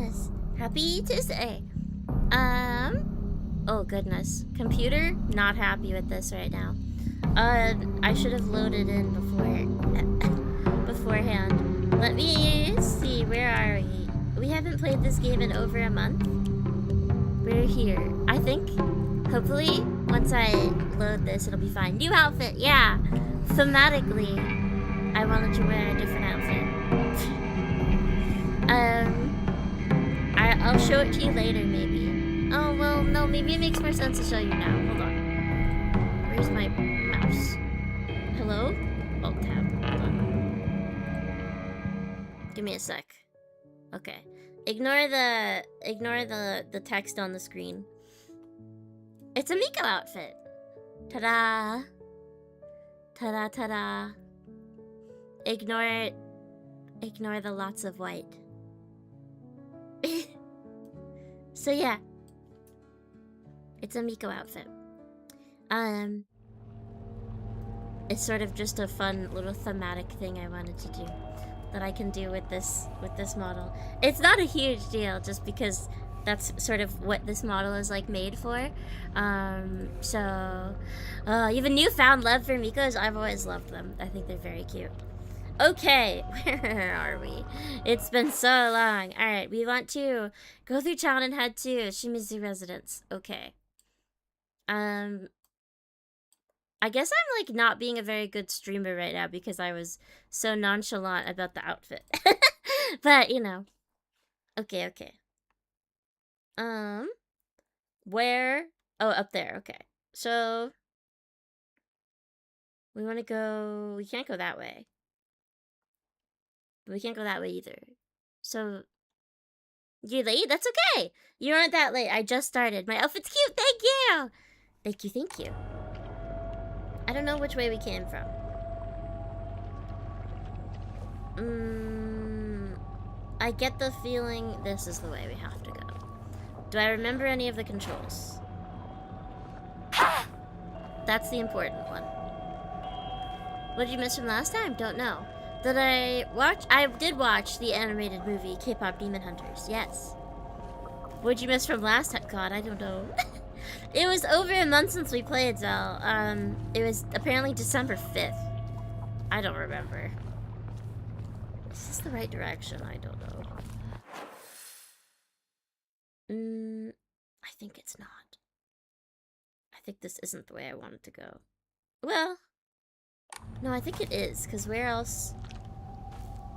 goodness. Happy Tuesday. Oh goodness. Computer, not happy with this right now. I should have loaded in beforehand. Let me see, where are we? We haven't played this game in over a month. We're here. I think, hopefully, once I load this, it'll be fine. New outfit, yeah! Thematically, I wanted to wear a different outfit. I'll show it to you later, maybe. Oh, well, no, maybe it makes more sense to show you now. Hold on. Where's my mouse? Hello? Alt tab. Hold on. Give me a sec. Okay. Ignore the text on the screen. It's a Miko outfit. Ta-da. Ta-da, ta-da. Ignore the lots of white. So yeah. It's a Miko outfit. It's sort of just a fun little thematic thing I wanted to do that I can do with this model. It's not a huge deal just because that's sort of what this model is like made for. So you have a newfound love for Mikos. I've always loved them. I think they're very cute. Okay, where are we? It's been so long. Alright, we want to go through town and head to Shimizu residence. Okay. I guess I'm like not being a very good streamer right now because I was so nonchalant about the outfit. But, you know. Okay, okay. Where? Oh, up there. Okay. So we want to go, we can't go that way. But we can't go that way either. So you're late? That's okay. You aren't that late. I just started. My outfit's cute. Thank you. Thank you, thank you. I don't know which way we came from. I get the feeling this is the way we have to go. Do I remember any of the controls? That's the important one. What did you miss from last time? Don't know. Did I watch? I did watch the animated movie K-pop Demon Hunters. Yes. What did you miss from last time? God, I don't know. It was over a month since we played, Zell. It was apparently December 5th. I don't remember. Is this the right direction? I don't know. I think it's not. I think this isn't the way I wanted to go. Well, no, I think it is, because where else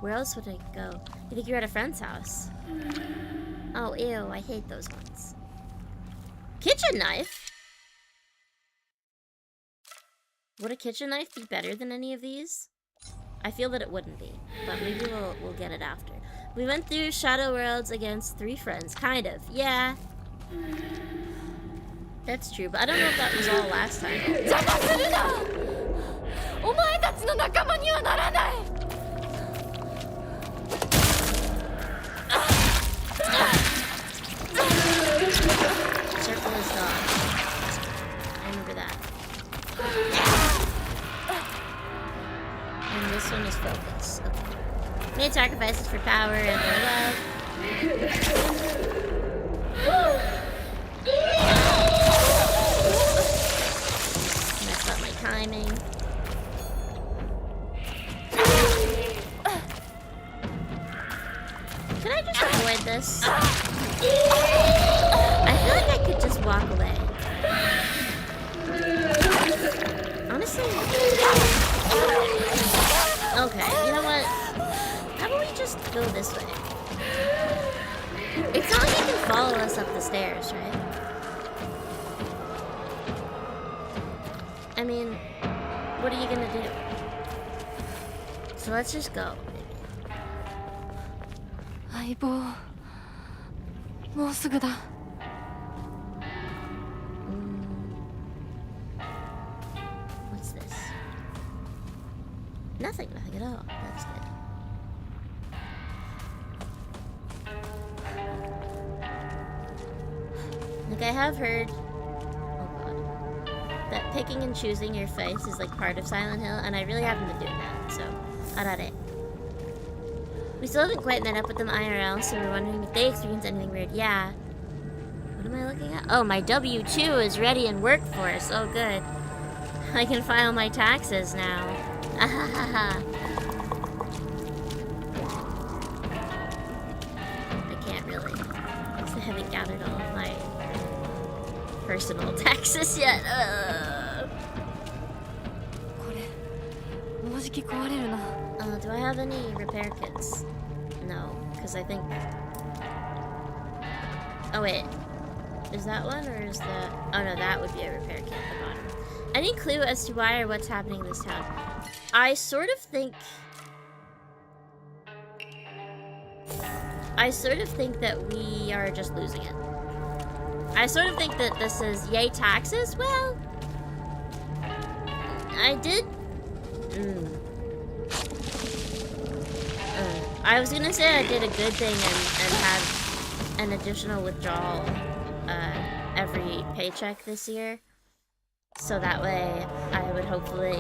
would I go? You think you're at a friend's house? Oh, ew, I hate those ones. Kitchen knife? Would a kitchen knife be better than any of these? I feel that it wouldn't be, but maybe we'll get it after. We went through Shadow Worlds against 3 friends, kind of. Yeah. That's true, but I don't know if that was all last time. Circle is gone. I remember that. And this one is focus. Okay. Made sacrifices for power and for love. Messed up my timing. Can I just avoid this? I feel like I could just walk away. Honestly. Okay, you know what? How about we just go this way? It's not like you can follow us up the stairs, right? I mean, what are you gonna do? So let's just go. What's this? Nothing at all. That's good. Like, I have heard, oh god, that picking and choosing your face is like part of Silent Hill, and I really haven't been doing that, so, arare. We still haven't quite met up with them IRL, so we're wondering if they experience anything weird. Yeah. What am I looking at? Oh, my W-2 is ready in workforce. Oh, good. I can file my taxes now. I can't really, because I haven't gathered all of my personal taxes yet. Do I have any repair kits? No, because I think... Oh, wait. Is that one, or is that... Oh, no, that would be a repair kit at the bottom. Any clue as to why or what's happening in this town? I sort of think that we are just losing it. I sort of think that this is yay taxes. Well, I did. I was gonna say I did a good thing and had an additional withdrawal every paycheck this year. So that way I would hopefully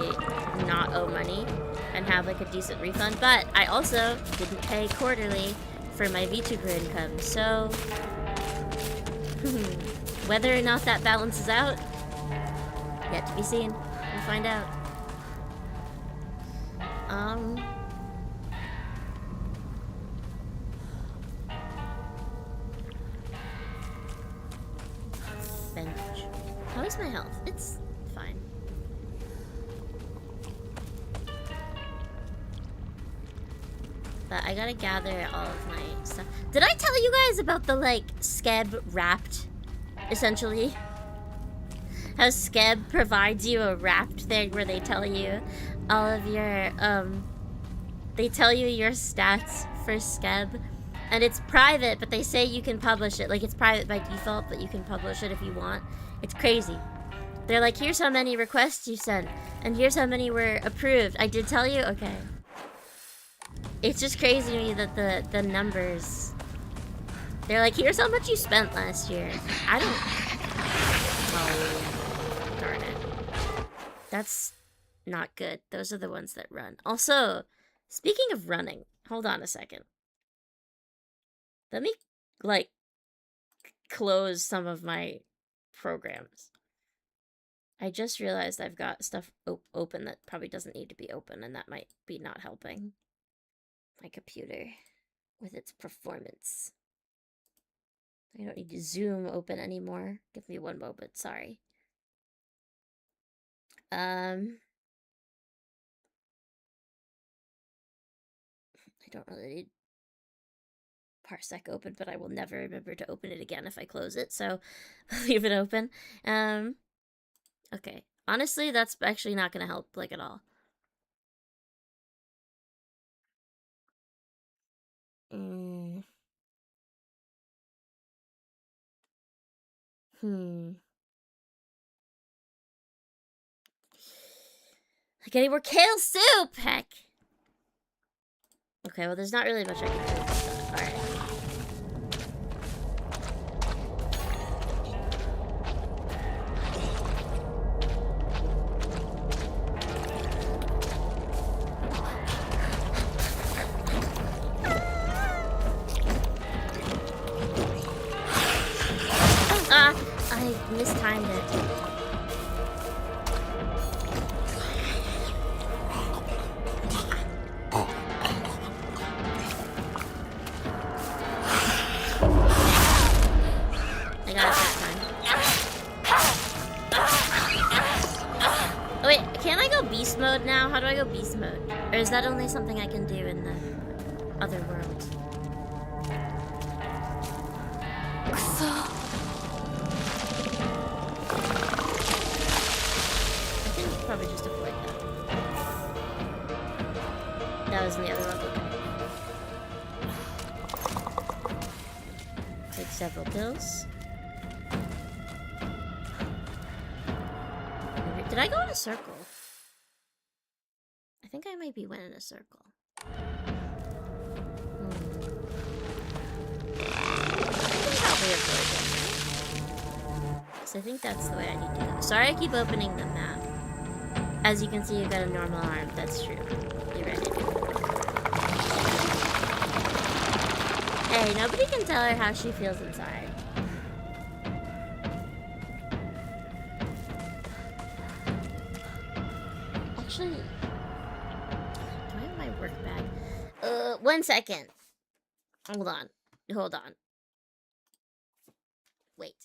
not owe money and have like a decent refund. But I also didn't pay quarterly for my VTuber income. So whether or not that balances out, yet to be seen. We'll find out. Bench. How is my health? It's fine. But I gotta gather all of my stuff. Did I tell you guys about the, like, Skeb Wrapped, essentially? How Skeb provides you a wrapped thing where they tell you all of your, they tell you your stats for Skeb. And it's private, but they say you can publish it. Like, it's private by default, but you can publish it if you want. It's crazy. They're like, here's how many requests you sent, and here's how many were approved. I did tell you? Okay. It's just crazy to me that the numbers... They're like, here's how much you spent last year. I don't... Oh, darn it. That's not good. Those are the ones that run. Also, speaking of running, hold on a second. Let me, like, close some of my programs. I just realized I've got stuff open that probably doesn't need to be open, and that might be not helping my computer with its performance. I don't need to Zoom open anymore. Give me one moment, sorry. I don't really need Parsec open, but I will never remember to open it again if I close it, so leave it open. Okay. Honestly, that's actually not gonna help, like, at all. Like any more kale soup, heck! Okay, well, there's not really much I can do with that. Alright. I mistimed it. I got it that time. Oh wait, can I go beast mode now? How do I go beast mode? Or is that only something I can do in the other world? Probably just avoid that. That was in the other level. Take several pills. Did I go in a circle? I think I maybe went in a circle. Probably avoid it. So I think that's the way I need to go. Sorry I keep opening the map. As you can see, you've got a normal arm. That's true. You're ready. okay. Nobody can tell her how she feels inside. Actually, do I have my work bag? 1 second. Hold on. Wait.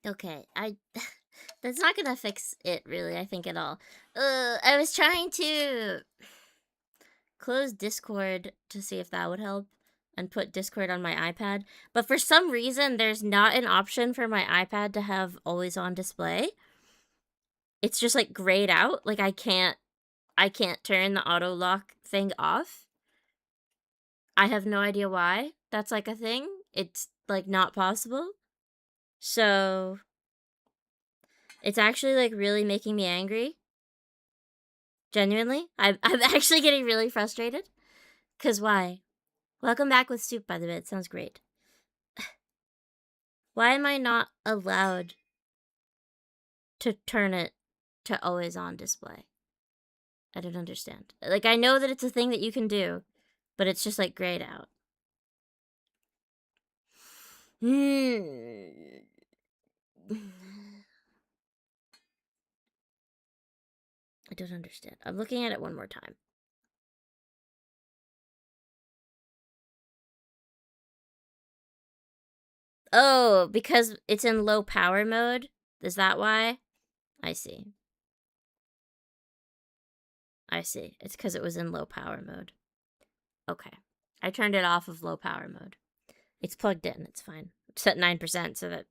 Okay, that's not gonna fix it really, I think, at all. I was trying to close Discord to see if that would help and put Discord on my iPad, but for some reason there's not an option for my iPad to have always on display. It's just like grayed out. Like I can't turn the auto lock thing off. I have no idea why that's like a thing. It's like not possible. So it's actually like really making me angry. Genuinely. I'm actually getting really frustrated. 'Cause why? Welcome back with soup, by the way. It sounds great. Why am I not allowed to turn it to always on display? I don't understand. Like, I know that it's a thing that you can do, but it's just, like, grayed out. I don't understand. I'm looking at it one more time. Oh, because it's in low power mode? Is that why? I see. I see. It's because it was in low power mode. Okay. I turned it off of low power mode. It's plugged in. It's fine. It's at 9%, so that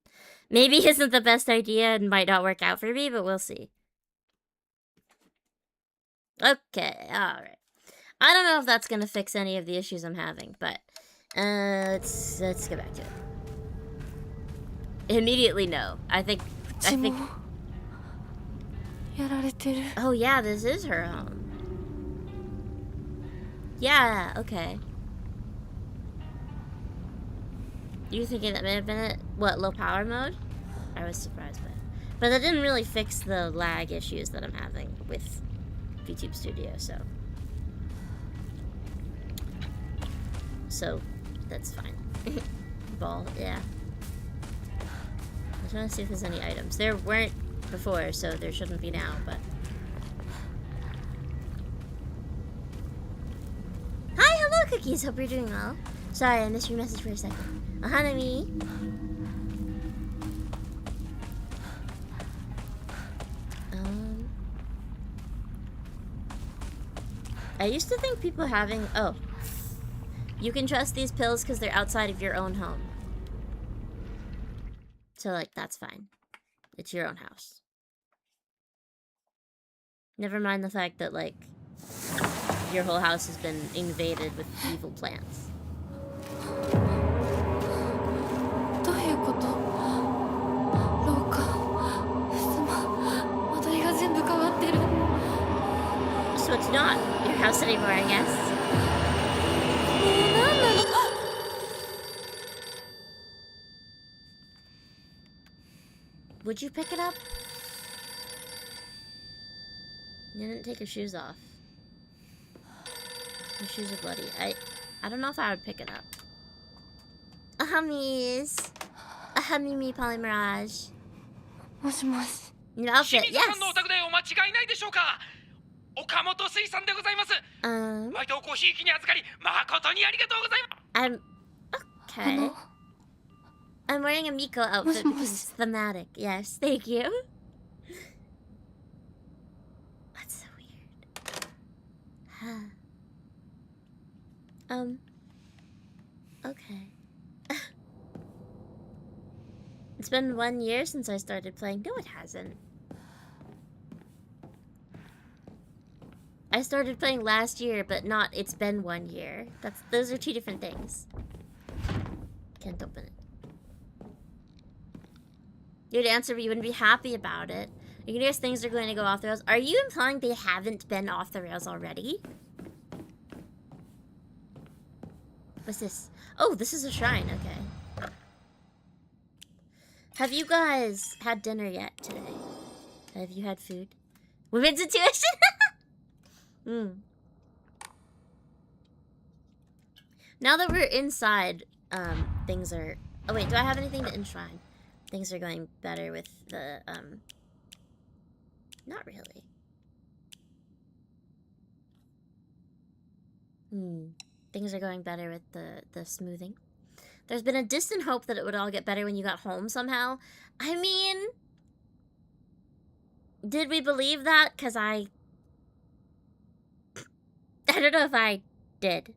maybe isn't the best idea and might not work out for me, but we'll see. Okay, alright. I don't know if that's gonna fix any of the issues I'm having, but let's get back to it. Immediately no. I think oh yeah, this is her home. Yeah, okay. You thinking that may have been it? What, low power mode? I was surprised by it. But that didn't really fix the lag issues that I'm having with VTube Studio, so that's fine. Ball, yeah. I'm trying to see if there's any items. There weren't before, so there shouldn't be now, but... Hi, hello, Cookies! Hope you're doing well. Sorry, I missed your message for a second. Hanami. I used to think people having... Oh. You can trust these pills because they're outside of your own home. So, like, that's fine. It's your own house. Never mind the fact that, like, your whole house has been invaded with evil plants. So it's not your house anymore, I guess. Would you pick it up? You didn't take your shoes off. Your shoes are bloody. I don't know if I would pick it up. Ahamis. Ahamimi Polymerage. New outfit, yes! I'm... Okay. I'm wearing a Miko outfit because it's thematic. Yes, thank you. That's so weird. Okay. It's been 1 year since I started playing. No, it hasn't. I started playing last year, but not it's been 1 year. Those are two different things. Can't open it. You'd answer, but you wouldn't be happy about it. You can guess things are going to go off the rails. Are you implying they haven't been off the rails already? What's this? Oh, this is a shrine. Okay. Have you guys had dinner yet today? Have you had food? Women's intuition? Now that we're inside, things are... Oh, wait. Do I have anything to enshrine? Things are going better with the, Not really. Things are going better with the smoothing. There's been a distant hope that it would all get better when you got home somehow. I mean... Did we believe that? Because I don't know if I did.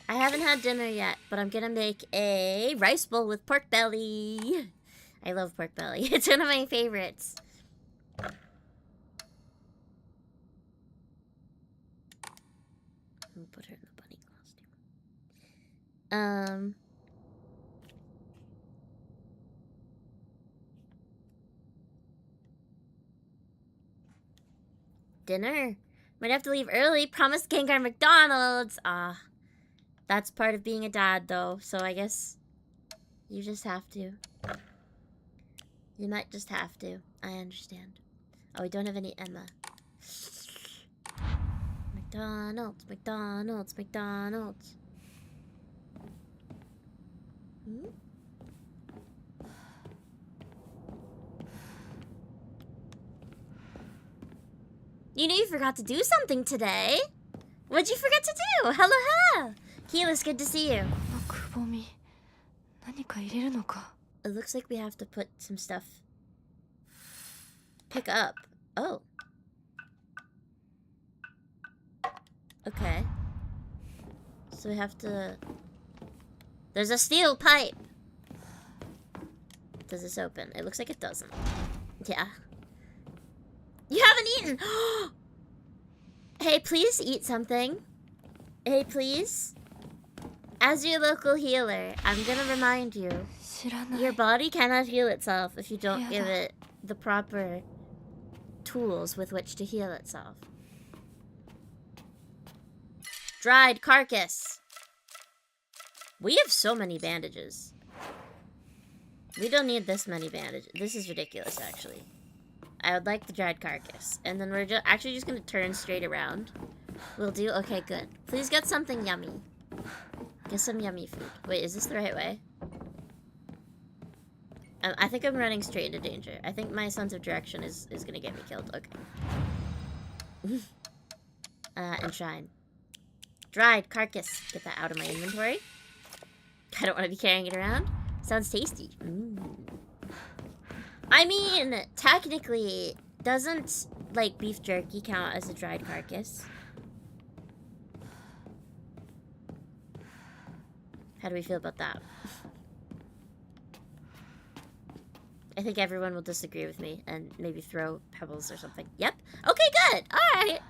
I haven't had dinner yet, but I'm gonna make a rice bowl with pork belly. I love pork belly. It's one of my favorites. We'll put her in the bunny costume. Dinner. Might have to leave early. Promised Gengar McDonald's. That's part of being a dad, though. So I guess you just have to. You might just have to. I understand. Oh, we don't have any Emma. McDonald's, McDonald's, McDonald's. Hmm? You know you forgot to do something today. What'd you forget to do? Hello, hello. Keyless, good to see you. It looks like we have to put some stuff. Pick up. Oh. Okay. So we have to... There's a steel pipe. Does this open? It looks like it doesn't. Yeah. You haven't eaten! Hey, please eat something. Hey, please. As your local healer, I'm gonna remind you. Your body cannot heal itself if you don't give it the proper tools with which to heal itself. Dried carcass. We have so many bandages. We don't need this many bandages. This is ridiculous, actually. I would like the dried carcass. And then we're actually just gonna turn straight around. We'll do? Okay, good. Please get something yummy. Get some yummy food. Wait, is this the right way? I think I'm running straight into danger. I think my sense of direction is gonna get me killed. Okay. Enshrine. Dried carcass. Get that out of my inventory. I don't want to be carrying it around. Sounds tasty. I mean, technically, doesn't, like, beef jerky count as a dried carcass? How do we feel about that? I think everyone will disagree with me and maybe throw pebbles or something. Yep. Okay, good. All right.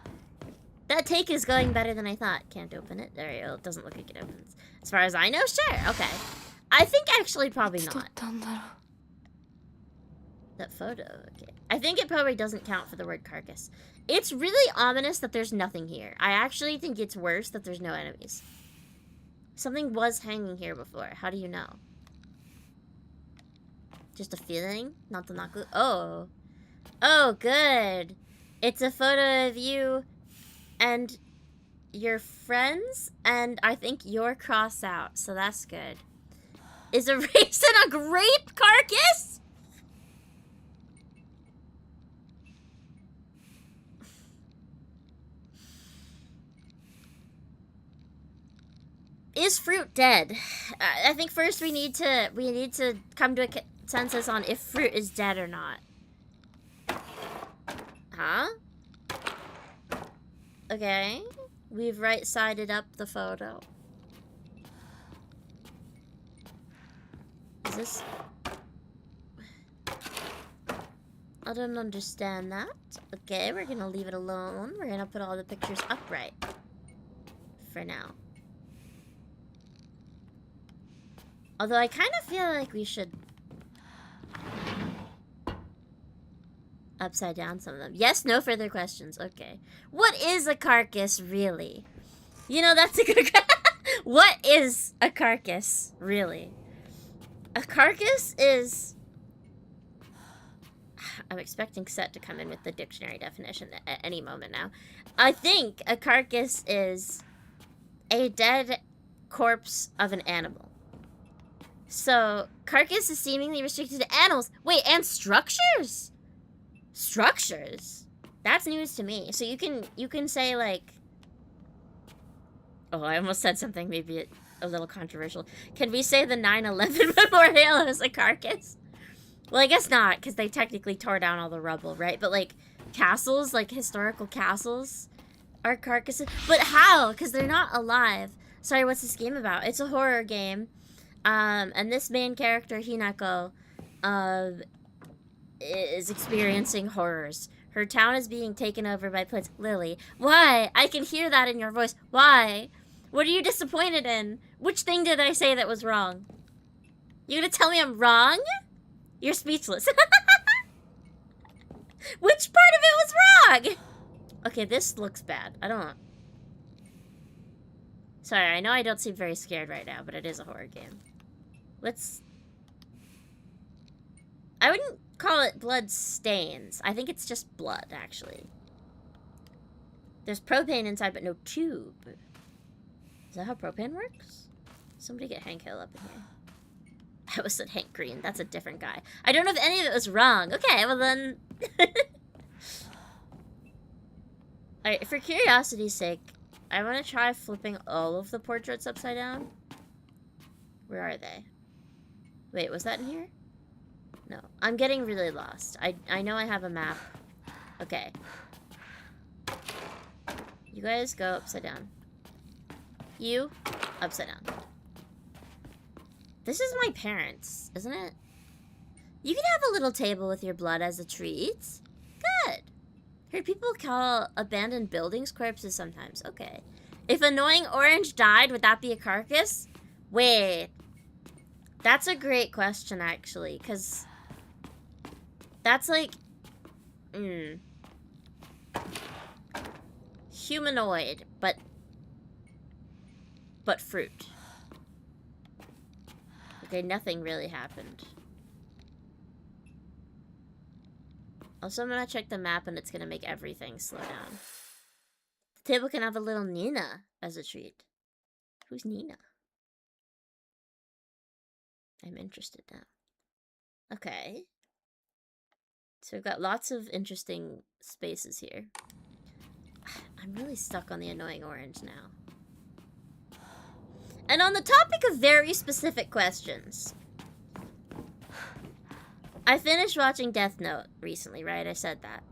That take is going better than I thought. Can't open it. There you go. It doesn't look like it opens. As far as I know, sure. Okay. I think actually probably not. That photo. Okay. I think it probably doesn't count for the word carcass. It's really ominous that there's nothing here. I actually think it's worse that there's no enemies. Something was hanging here before. How do you know? Just a feeling? Not the Naku. Oh. Oh, good. It's a photo of you and your friends, and I think you're crossed out, so that's good. Is a raisin a grape carcass? Is fruit dead? I think first we need to come to a consensus on if fruit is dead or not. Huh? Okay. We've right-sided up the photo. Is this... I don't understand that. Okay, we're gonna leave it alone. We're gonna put all the pictures upright. For now. Although I kind of feel like we should upside down some of them. Yes, no further questions. Okay. What is a carcass, really? You know, that's a good... What is a carcass, really? A carcass is... I'm expecting Set to come in with the dictionary definition at any moment now. I think a carcass is a dead corpse of an animal. So, carcass is seemingly restricted to animals. Wait, and structures? Structures? That's news to me. So you can say, like... Oh, I almost said something maybe a little controversial. Can we say the 9/11 memorial is a carcass? Well, I guess not, because they technically tore down all the rubble, right? But, like, castles, like historical castles, are carcasses. But how? Because they're not alive. Sorry, what's this game about? It's a horror game. And this main character, Hinako, is experiencing horrors. Her town is being taken over by planes. Lily, why? I can hear that in your voice. Why? What are you disappointed in? Which thing did I say that was wrong? You gonna tell me I'm wrong? You're speechless. Which part of it was wrong? Okay, this looks bad. I don't know. Sorry, I know I don't seem very scared right now, but it is a horror game. I wouldn't call it blood stains. I think it's just blood, actually. There's propane inside, but no tube. Is that how propane works? Somebody get Hank Hill up in here. I almost said Hank Green. That's a different guy. I don't know if any of it was wrong. Okay, well then... Alright, for curiosity's sake, I want to try flipping all of the portraits upside down. Where are they? Wait, was that in here? No. I'm getting really lost. I know I have a map. Okay. You guys go upside down. You, upside down. This is my parents, isn't it? You can have a little table with your blood as a treat. Good. Heard people call abandoned buildings corpses sometimes. Okay. If annoying orange died, would that be a carcass? Wait. That's a great question, actually, because that's like... humanoid, but fruit. Okay, nothing really happened. Also, I'm gonna check the map and it's gonna make everything slow down. The table can have a little Nina as a treat. Who's Nina? I'm interested now. Okay. So we've got lots of interesting spaces here. I'm really stuck on the annoying orange now. And on the topic of very specific questions, I finished watching Death Note recently, right? I said that.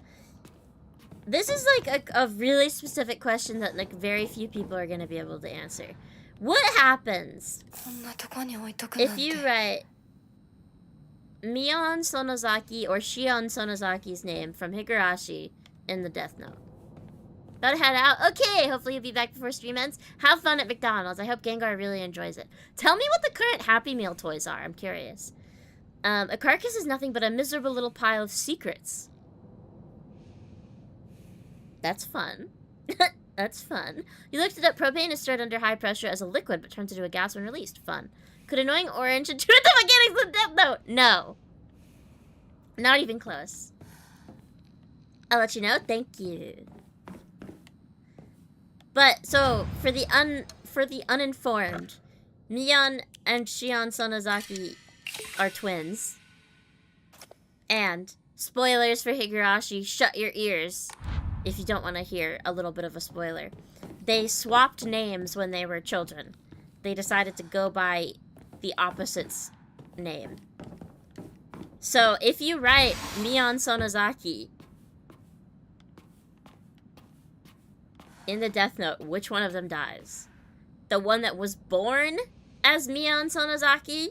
This is like a really specific question that like very few people are going to be able to answer. What happens if you write Mion Sonozaki or Shion Sonozaki's name from Higurashi in the Death Note? Gotta head out. Okay, hopefully you'll be back before stream ends. Have fun at McDonald's. I hope Gengar really enjoys it. Tell me what the current Happy Meal toys are. I'm curious. A carcass is nothing but a miserable little pile of secrets. That's fun. That's fun. You looked it up. Propane is stored under high pressure as a liquid, but turns into a gas when released. Fun. Could annoying orange intuit the mechanics of Death Note? No. Not even close. I'll let you know. Thank you. But, so, for the uninformed, Mion and Shion Sonozaki are twins. And, spoilers for Higurashi, shut your ears if you don't want to hear a little bit of a spoiler. They swapped names when they were children. They decided to go by the opposite's name. So, if you write Mion Sonozaki in the Death Note, which one of them dies? The one that was born as Mion Sonozaki?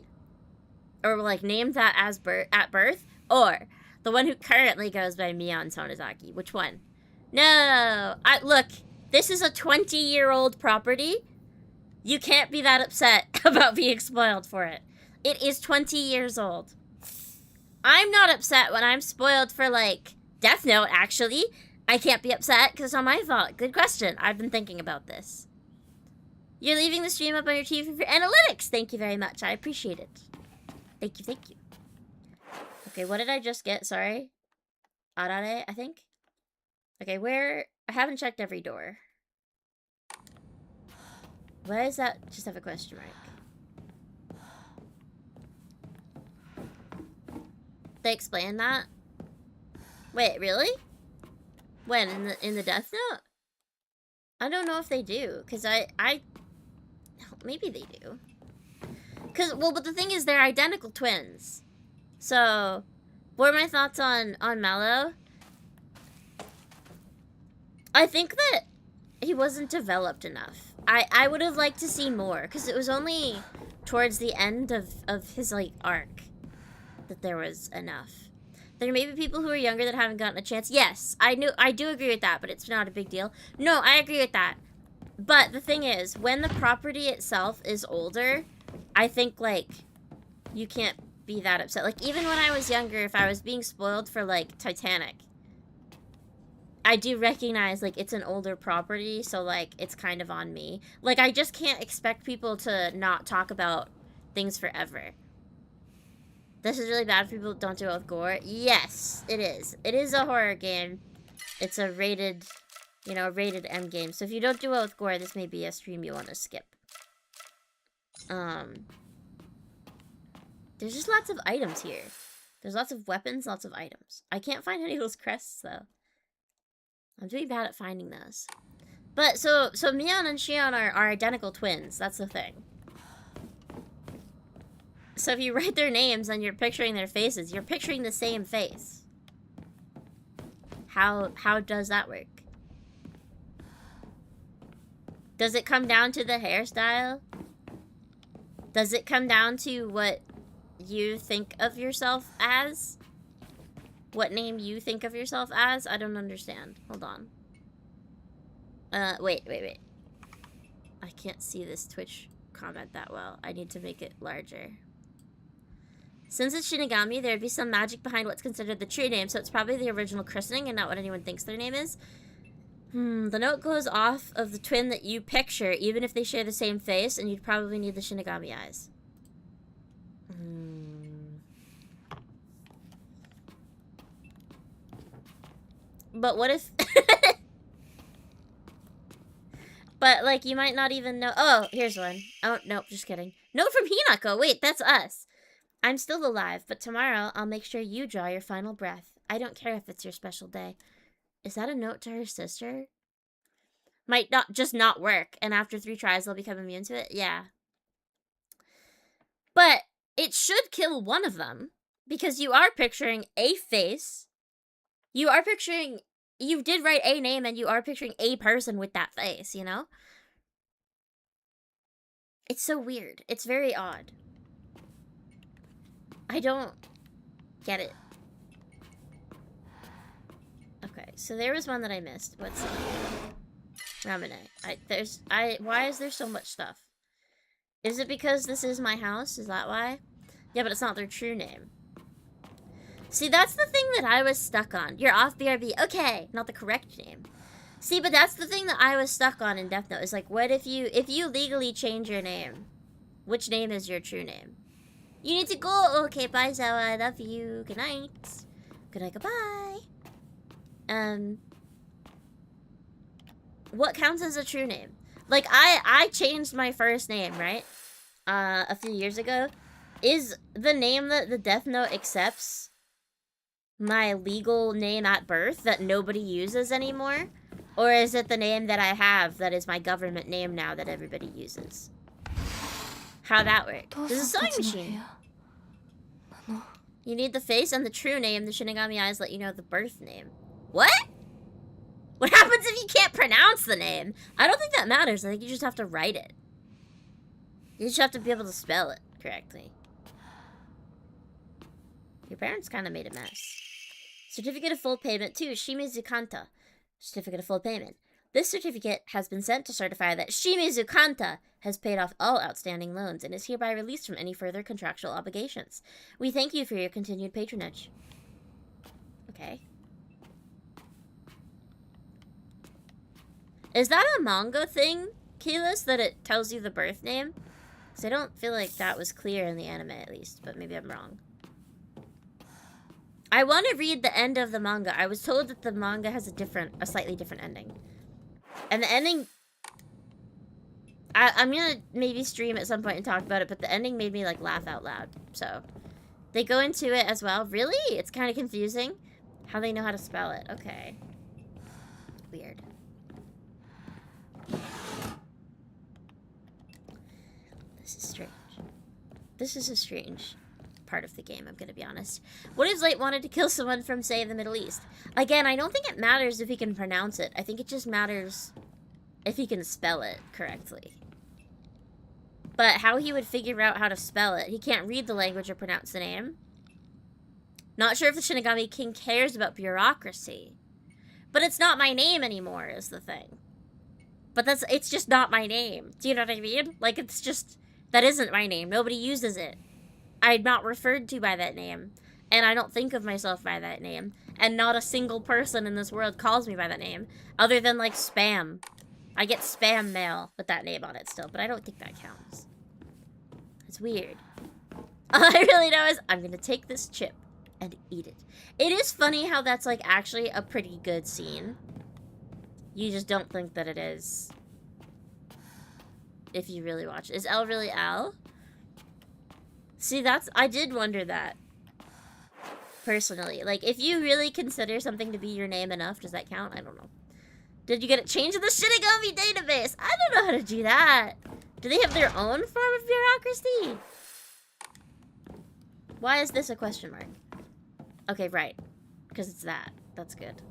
Or, like, named that as at birth? Or the one who currently goes by Mion Sonozaki? Which one? No! Look, this is a 20-year-old property. You can't be that upset about being spoiled for it. It is 20 years old. I'm not upset when I'm spoiled for, like, Death Note, actually. I can't be upset because it's not my fault. Good question. I've been thinking about this. You're leaving the stream up on your TV for analytics. Thank you very much. I appreciate it. Thank you, thank you. Okay, what did I just get? Sorry. Arare, I think? Okay, where... I haven't checked every door. Why does that just have a question mark? They explain that? Wait, really? When? In the Death Note? I don't know if they do, because I... Maybe they do. Because, well, but the thing is, they're identical twins. So, what are my thoughts on Mallow? I think that he wasn't developed enough. I would have liked to see more, because it was only towards the end of his, like, arc that there was enough. There may be people who are younger that haven't gotten a chance. Yes, I do agree with that, but it's not a big deal. No, I agree with that. But the thing is, when the property itself is older, I think, like, you can't be that upset. Like, even when I was younger, if I was being spoiled for, like, Titanic, I do recognize, like, it's an older property, so, like, it's kind of on me. Like, I just can't expect people to not talk about things forever. This is really bad for people that don't do it with gore. Yes, it is. It is a horror game. It's a rated you know, a rated M game. So if you don't do well with gore, this may be a stream you want to skip. There's just lots of items here. There's lots of weapons, lots of items. I can't find any of those crests, though. I'm doing bad at finding those. But, so Mion and Shion are identical twins. That's the thing. So if you write their names and you're picturing their faces, you're picturing the same face. How does that work? Does it come down to the hairstyle? Does it come down to what you think of yourself as? What name you think of yourself as? I don't understand. Hold on. Wait. I can't see this Twitch comment that well. I need to make it larger. Since it's Shinigami, there'd be some magic behind what's considered the true name, so it's probably the original christening and not what anyone thinks their name is. The note goes off of the twin that you picture, even if they share the same face, and you'd probably need the Shinigami eyes. But what if... But, like, you might not even know... Oh, here's one. Oh, nope, just kidding. Note from Hinako. Wait, that's us. I'm still alive, but tomorrow I'll make sure you draw your final breath. I don't care if it's your special day. Is that a note to her sister? Might not work, and after 3 tries they'll become immune to it? Yeah. But it should kill one of them, because you are picturing a face. You are picturing... You did write a name, and you are picturing a person with that face, you know? It's so weird. It's very odd. I don't get it. Okay, so there was one that I missed. What's it? Ramune. Why is there so much stuff? Is it because this is my house? Is that why? Yeah, but it's not their true name. See, that's the thing that I was stuck on. You're off, BRB. Okay, not the correct name. See, but that's the thing that I was stuck on in Death Note. Is like, what if you legally change your name? Which name is your true name? You need to go. Okay, bye, Zawa. I love you. Good night. Good night, goodbye. What counts as a true name? Like, I changed my first name, right? A few years ago. Is the name that the Death Note accepts my legal name at birth that nobody uses anymore? Or is it the name that I have that is my government name now that everybody uses? How'd that work? This is a sewing machine. You need the face and the true name. The Shinigami eyes let you know the birth name. What? What happens if you can't pronounce the name? I don't think that matters. I think you just have to write it. You just have to be able to spell it correctly. Your parents kind of made a mess. Certificate of full payment to Shimizu Kanta. Certificate of full payment. This certificate has been sent to certify that Shimizu Kanta has paid off all outstanding loans and is hereby released from any further contractual obligations. We thank you for your continued patronage. Okay. Is that a manga thing, Keyless, that it tells you the birth name? Because I don't feel like that was clear in the anime, at least, but maybe I'm wrong. I want to read the end of the manga. I was told that the manga has a slightly different ending. And the ending... I'm gonna maybe stream at some point and talk about it, but the ending made me, like, laugh out loud. So, they go into it as well. Really? It's kind of confusing. How they know how to spell it. Okay. Weird. This is strange. This is a strange part of the game, I'm gonna be honest. What if Light wanted to kill someone from, say, the Middle East? Again, I don't think it matters if he can pronounce it. I think it just matters if he can spell it correctly. But how he would figure out how to spell it, he can't read the language or pronounce the name. Not sure if the Shinigami King cares about bureaucracy. But it's not my name anymore, is the thing. But it's just not my name. Do you know what I mean? Like, it's just, that isn't my name. Nobody uses it. I'm not referred to by that name. And I don't think of myself by that name. And not a single person in this world calls me by that name. Other than, like, spam. I get spam mail with that name on it still. But I don't think that counts. It's weird. All I really know is I'm going to take this chip and eat it. It is funny how that's, like, actually a pretty good scene. You just don't think that it is. If you really watch. Is L really Al? See, I did wonder that. Personally. Like, if you really consider something to be your name enough, does that count? I don't know. Did you get it changed in the Shinigami database? I don't know how to do that. Do they have their own form of bureaucracy? Why is this a question mark? Okay, right. Because it's that. That's good.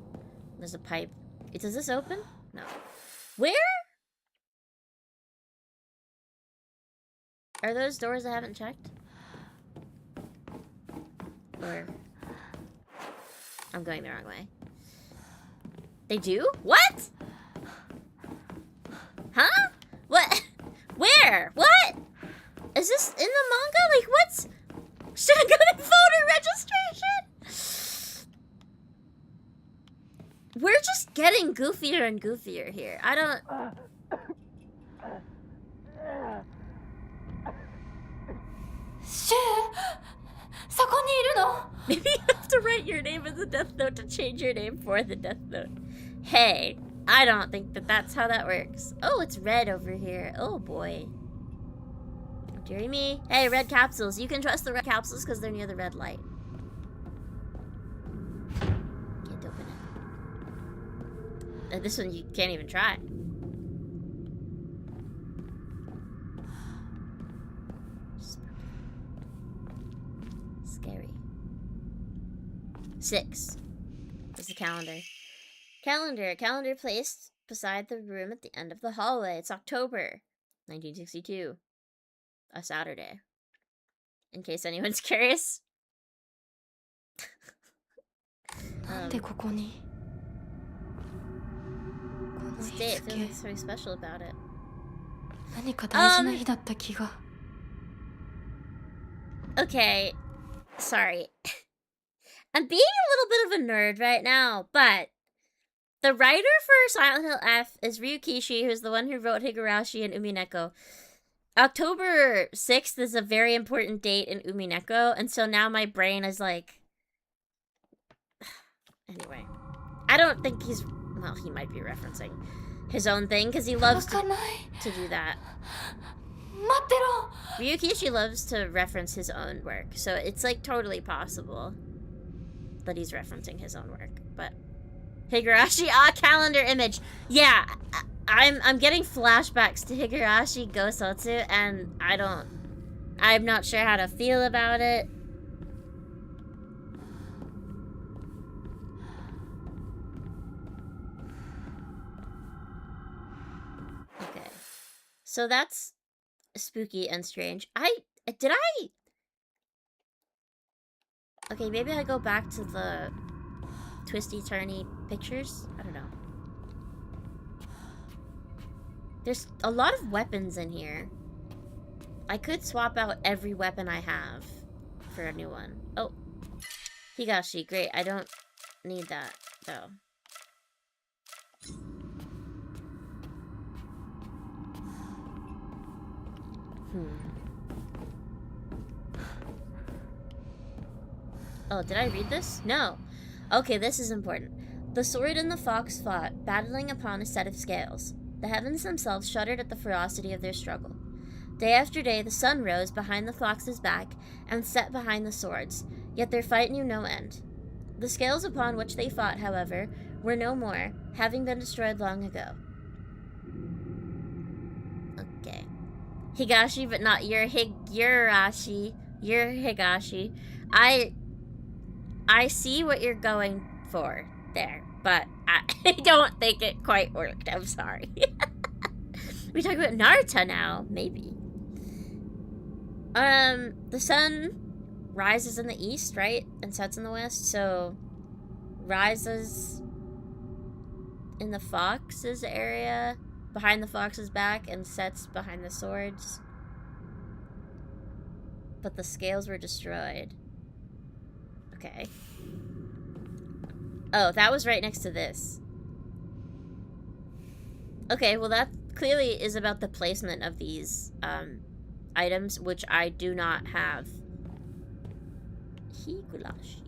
There's a pipe. Does this open? No. Where? Are those doors I haven't checked? Or... I'm going the wrong way. They do? What? Huh? What? Where? What? Is this in the manga? Like, what's... Shinigami voter registration? We're just getting goofier and goofier here. I don't... Maybe you have to write your name as a death note to change your name for the death note. Hey, I don't think that that's how that works. Oh, it's red over here. Oh, boy. Dearie me. Hey, red capsules. You can trust the red capsules because they're near the red light. Can't open it. This one you can't even try. Scary. 6. There's the calendar. Calendar placed beside the room at the end of the hallway. It's October 1962. A Saturday. In case anyone's curious. This date feels something special about it. Okay. Sorry. I'm being a little bit of a nerd right now, but the writer for Silent Hill F is Ryukishi, who's the one who wrote Higurashi and Umineko. October 6th is a very important date in Umineko, and so now my brain is like... Anyway. I don't think he's... Well, he might be referencing his own thing, because he loves to do that. Ryukishi loves to reference his own work, so it's like totally possible that he's referencing his own work. But Higurashi, calendar image. Yeah, I'm getting flashbacks to Higurashi Gosotsu, and I'm not sure how to feel about it. Okay. So that's spooky and strange. Okay, maybe I go back to the twisty-turny pictures? I don't know. There's a lot of weapons in here. I could swap out every weapon I have for a new one. Oh. Higashi, great. I don't need that, though. Oh, did I read this? No. Okay, this is important. The sword and the fox fought, battling upon a set of scales. The heavens themselves shuddered at the ferocity of their struggle. Day after day, the sun rose behind the fox's back and set behind the swords, yet their fight knew no end. The scales upon which they fought, however, were no more, having been destroyed long ago. Okay. Higashi, but not your Higurashi. Your Higashi. I see what you're going for there, but I don't think it quite worked. I'm sorry. We talk about Naruto now, maybe. The sun rises in the east, right? And sets in the west, so rises in the fox's area, behind the fox's back, and sets behind the swords. But the scales were destroyed. Okay. Oh, that was right next to this. Okay, well that clearly is about the placement of these items, which I do not have. Higurashi.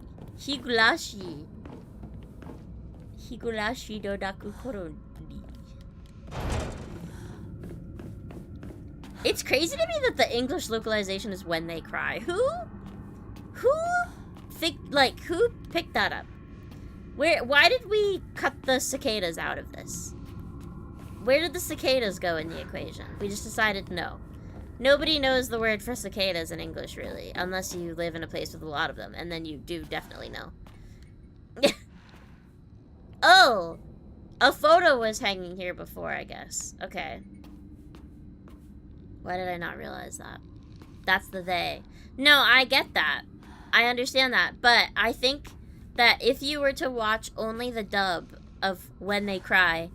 Higurashi no naku koro ni. It's crazy to me that the English localization is when they cry. Who picked that up? Why did we cut the cicadas out of this? Where did the cicadas go in the equation? We just decided no. Nobody knows the word for cicadas in English, really, unless you live in a place with a lot of them, and then you do definitely know. Oh! A photo was hanging here before, I guess. Okay. Why did I not realize that? That's the they. No, I get that. I understand that, but I think that if you were to watch only the dub of When They Cry,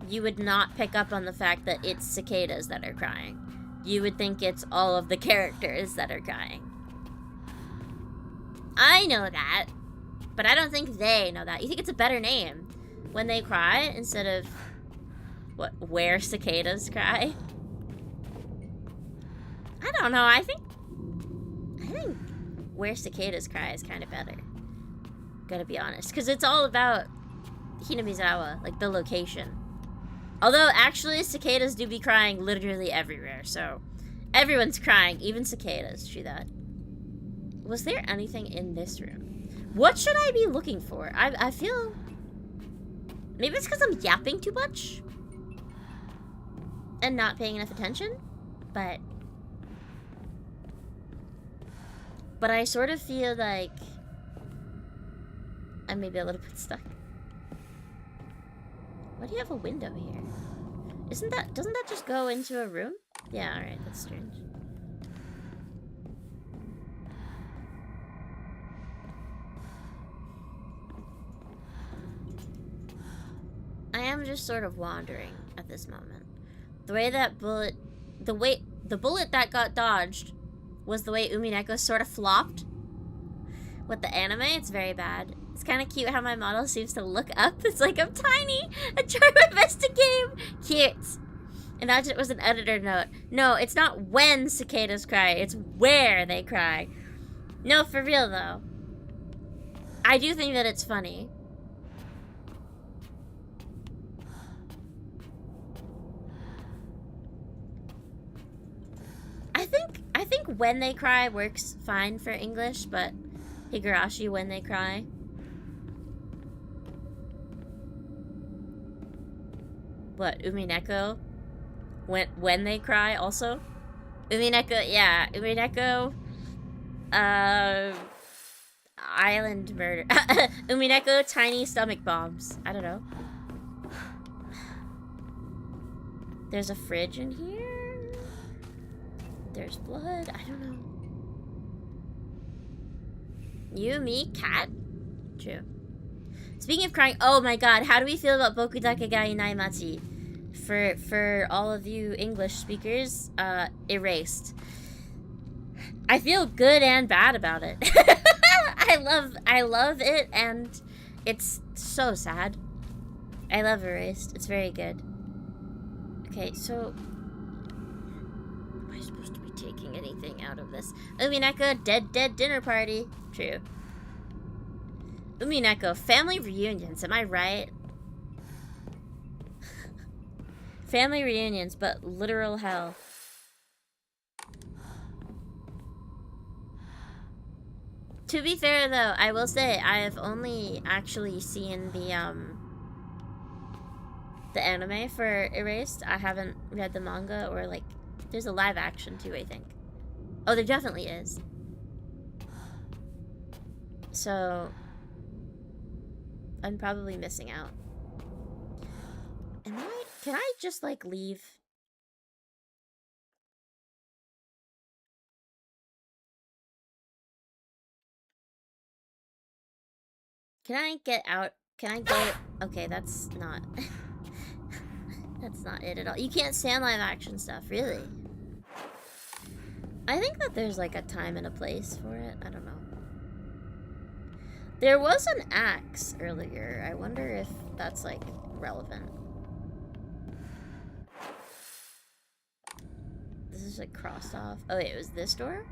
you would not pick up on the fact that it's cicadas that are crying. You would think it's all of the characters that are crying. I know that, but I don't think they know that. You think it's a better name? When They Cry instead of, what, Where Cicadas Cry? I don't know, I think Where Cicadas Cry is kind of better. Gotta be honest, because it's all about Hinamizawa, like the location. Although, actually, cicadas do be crying literally everywhere, so everyone's crying, even cicadas. True that. Was there anything in this room? What should I be looking for? I feel... Maybe it's because I'm yapping too much? And not paying enough attention? But I sort of feel like I'm maybe a little bit stuck. Why do you have a window here? Doesn't that just go into a room? Yeah, alright, that's strange. I am just sort of wandering at this moment. The way that bullet... The bullet that got dodged was the way Umineko sort of flopped. With the anime, it's very bad. It's kind of cute how my model seems to look up. It's like, I'm tiny. I try my best to game. Cute. Imagine it was an editor note. No, it's not when cicadas cry. It's where they cry. No, for real, though. I do think that it's funny. I think When They Cry works fine for English, but Higurashi When They Cry. What, Umineko? When They Cry also? Umineko, yeah. Umineko, island murder. Umineko, tiny stomach bombs. I don't know. There's a fridge in here. There's blood. I don't know. You, me, cat? True. Speaking of crying, oh my god, how do we feel about Boku Dake ga Inai Machi? For all of you English speakers, erased. I feel good and bad about it. I love it, and it's so sad. I love Erased. It's very good. Okay, so am I supposed to be taking anything out of this? Umineko, dead dinner party. True. Umineko, family reunions, am I right? Family reunions, but literal hell. To be fair, though, I will say I have only actually seen the anime for Erased. I haven't read the manga, or like, there's a live action too, I think. Oh, there definitely is. So I'm probably missing out. Can I just, like, leave? Can I get out? Can I go? Okay, that's not... that's not it at all. You can't stand live action stuff, really? I think that there's, like, a time and a place for it. I don't know. There was an axe earlier. I wonder if that's, like, relevant. This is like crossed off. Oh wait, it was this door?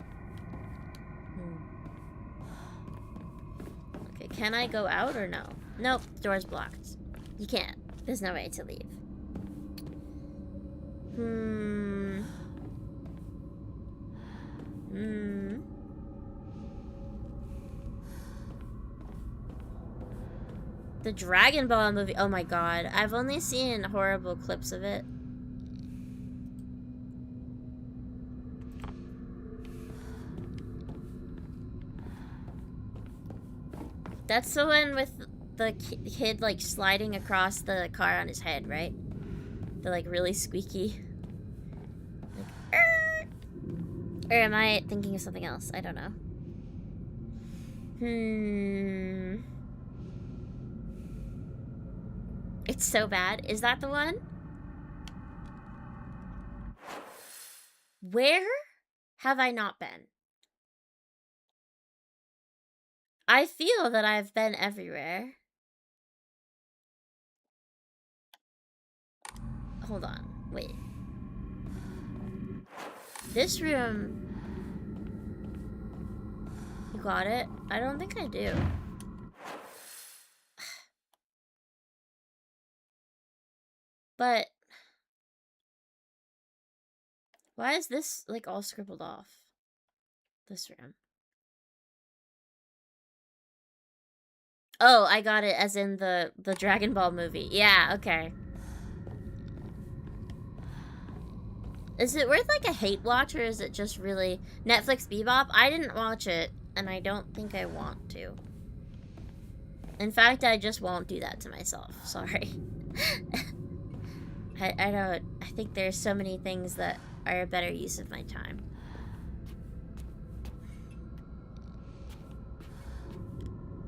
Okay, can I go out or no? Nope, the door's blocked. You can't. There's no way to leave. The Dragon Ball movie. Oh my god. I've only seen horrible clips of it. That's the one with the kid, like, sliding across the car on his head, right? The, like, really squeaky. Like, or am I thinking of something else? I don't know. It's so bad. Is that the one? Where have I not been? I feel that I've been everywhere. Hold on. Wait. This room... You got it? I don't think I do. But... Why is this, like, all scribbled off? This room. Oh, I got it as in the Dragon Ball movie. Yeah, okay. Is it worth, like, a hate watch, or is it just really... Netflix Bebop? I didn't watch it, and I don't think I want to. In fact, I just won't do that to myself. Sorry. I don't... I think there's so many things that are a better use of my time.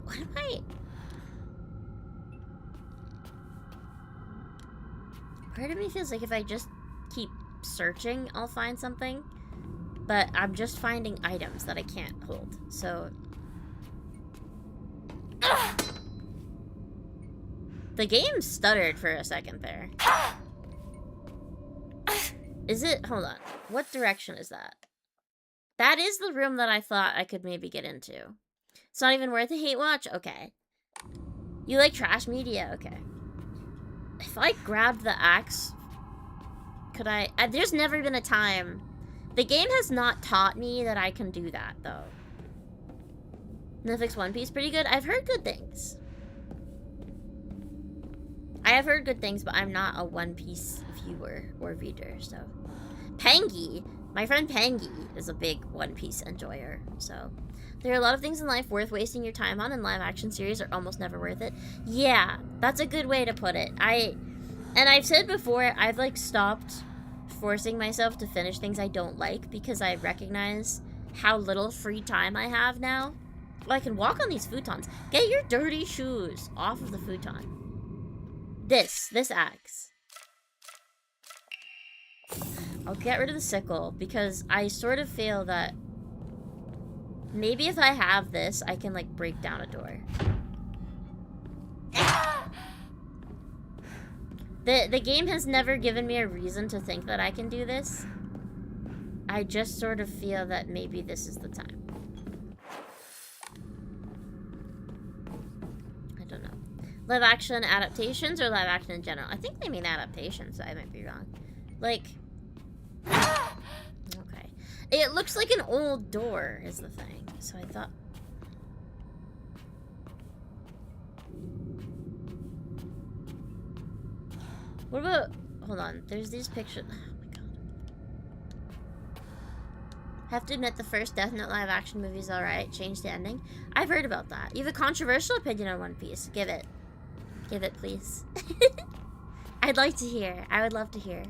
What am I... Part of me feels like if I just keep searching, I'll find something. But I'm just finding items that I can't hold, so... The game stuttered for a second there. Is it... Hold on. What direction is that? That is the room that I thought I could maybe get into. It's not even worth a hate watch? Okay. You like trash media? Okay. If I grabbed the axe, could I... there's never been a time... The game has not taught me that I can do that, though. Netflix One Piece, pretty good. I've heard good things. I have heard good things, but I'm not a One Piece viewer or reader, so... Pangy! My friend Pangy is a big One Piece enjoyer, so... There are a lot of things in life worth wasting your time on, and live-action series are almost never worth it. Yeah, that's a good way to put it. And I've said before, I've, like, stopped forcing myself to finish things I don't like because I recognize how little free time I have now. Well, I can walk on these futons. Get your dirty shoes off of the futon. This axe. I'll get rid of the sickle because I sort of feel that maybe if I have this, I can, like, break down a door. The game has never given me a reason to think that I can do this. I just sort of feel that maybe this is the time. I don't know. Live action adaptations or live action in general? I think they mean adaptations, so I might be wrong. Like... Okay. It looks like an old door is the thing, so I thought... What about... Hold on. There's these pictures... Oh my god. Have to admit, the first Death Note live-action movie's alright. Changed the ending. I've heard about that. You have a controversial opinion on One Piece. Give it. Give it, please. I'd like to hear. I would love to hear.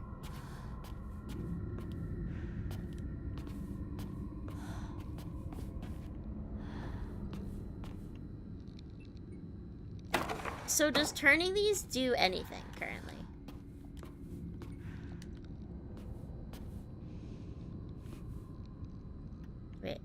So does turning these do anything currently? Wait.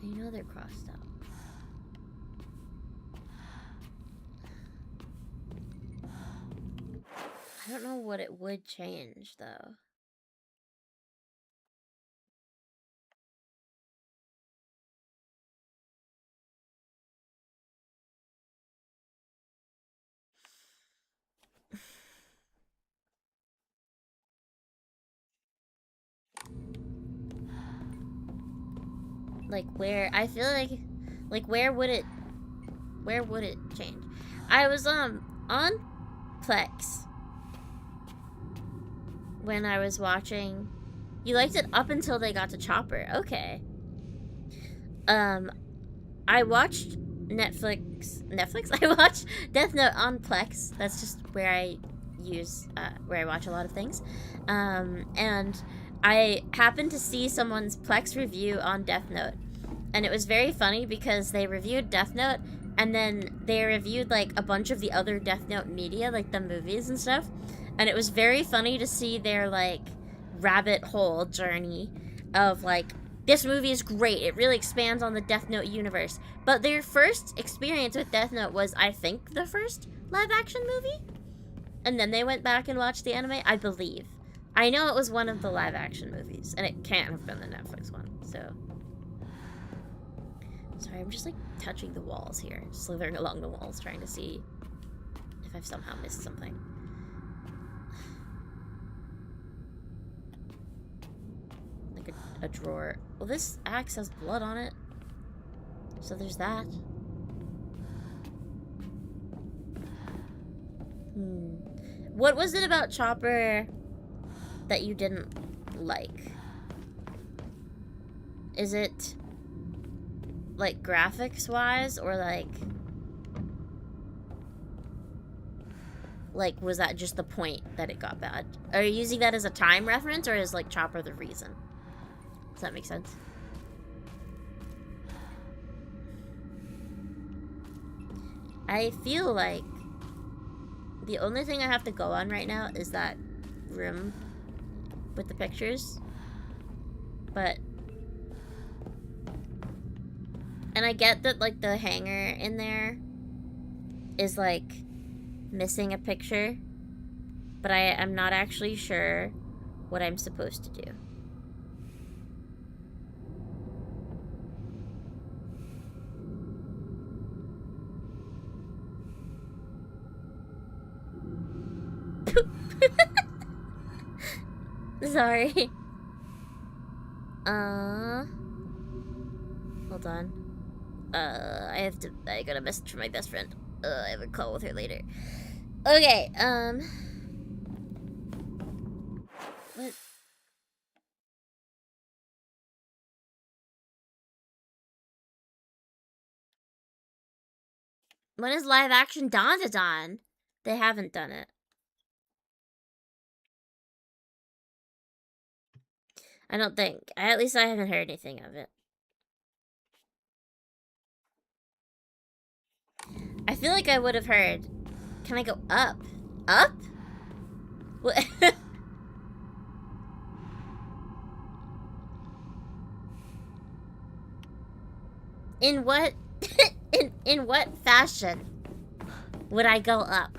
I know they're crossed out. I don't know what it would change, though. Like, where... I feel like, where would it change? I was, on Plex when I was watching... You liked it up until they got to Chopper. Okay. I watched Netflix? I watched Death Note on Plex. That's just where I where I watch a lot of things. And I happened to see someone's Plex review on Death Note. And it was very funny because they reviewed Death Note and then they reviewed, like, a bunch of the other Death Note media, like the movies and stuff. And it was very funny to see their, like, rabbit hole journey of, like, this movie is great. It really expands on the Death Note universe. But their first experience with Death Note was, I think, the first live-action movie? And then they went back and watched the anime, I believe. I know it was one of the live-action movies, and it can't have been the Netflix one, so... Sorry, I'm just, like, touching the walls here. Slithering along the walls, trying to see if I've somehow missed something. Like a drawer. Well, this axe has blood on it. So there's that. What was it about Chopper that you didn't like? Is it... like, graphics-wise, or, like, was that just the point that it got bad? Are you using that as a time reference, or is, like, Chopper the reason? Does that make sense? I feel like the only thing I have to go on right now is that room with the pictures. But... And I get that, like, the hanger in there is, like, missing a picture. But I'm not actually sure what I'm supposed to do. Sorry. Hold on. I got a message from my best friend. I have a call with her later. Okay, what? When is live action Don? They haven't done it. I don't think. At least I haven't heard anything of it. I feel like I would have heard. Can I go up? Up? What? In what in what fashion would I go up?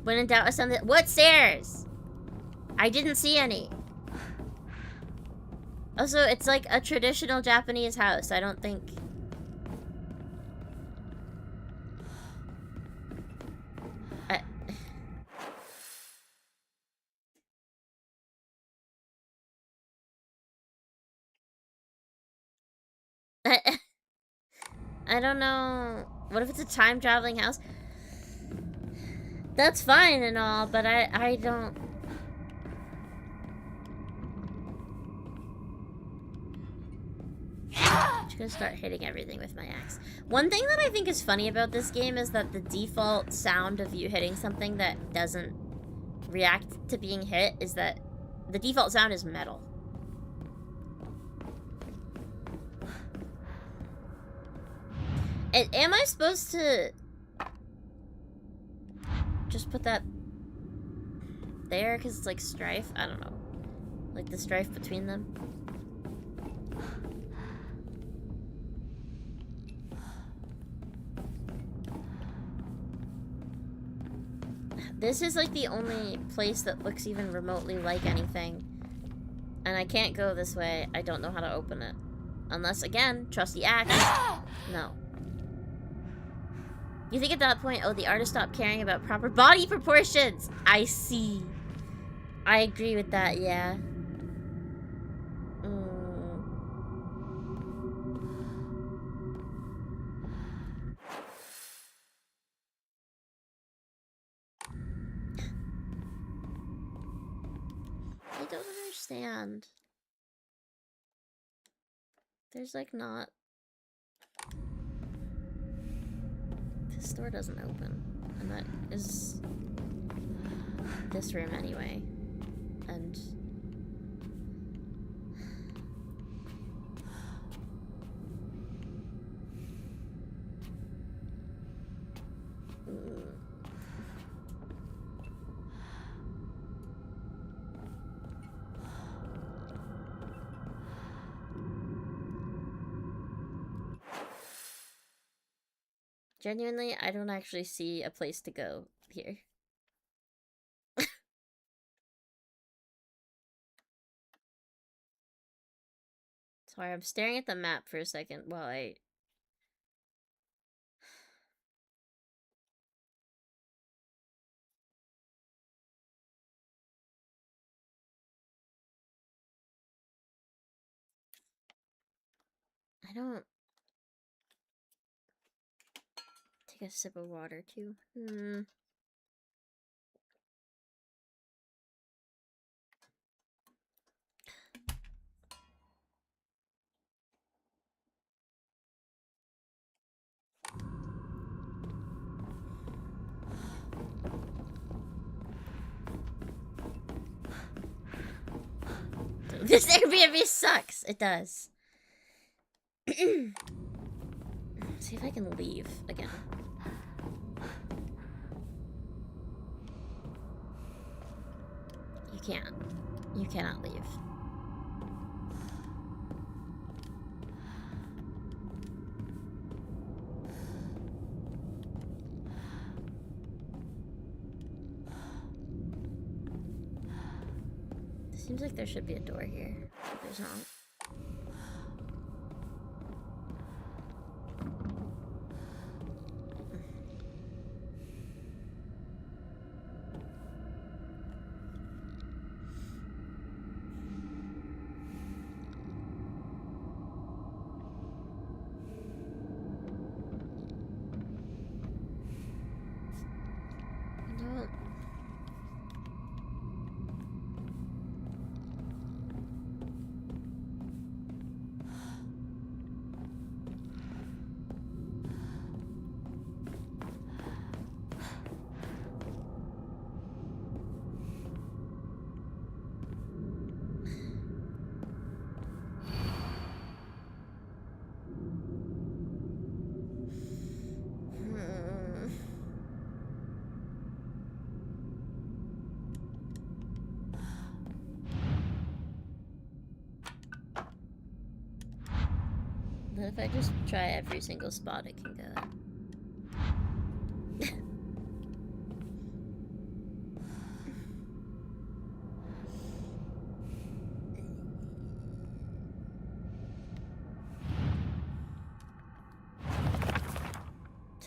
When in doubt, ascend the... What stairs? I didn't see any. Also, it's like a traditional Japanese house. I don't think... I don't know. What if it's a time-traveling house? That's fine and all, but I don't... I'm just gonna start hitting everything with my axe. One thing that I think is funny about this game is that the default sound of you hitting something that doesn't react to being hit is that the default sound is metal. Am I supposed to just put that there because it's like strife? I don't know. Like the strife between them. This is like the only place that looks even remotely like anything. And I can't go this way. I don't know how to open it. Unless, again, trusty axe. No. You think at that point, oh, the artist stopped caring about proper body proportions. I see. I agree with that, yeah. I don't understand. There's like not... This door doesn't open. And that is... this room anyway. And... Genuinely, I don't actually see a place to go here. Sorry, I'm staring at the map for a second while I don't... Take a sip of water, too. This Airbnb sucks. It does. See if I can leave again. You can't. You cannot leave. Seems like there should be a door here, but there's not. What if I just try every single spot it can go at?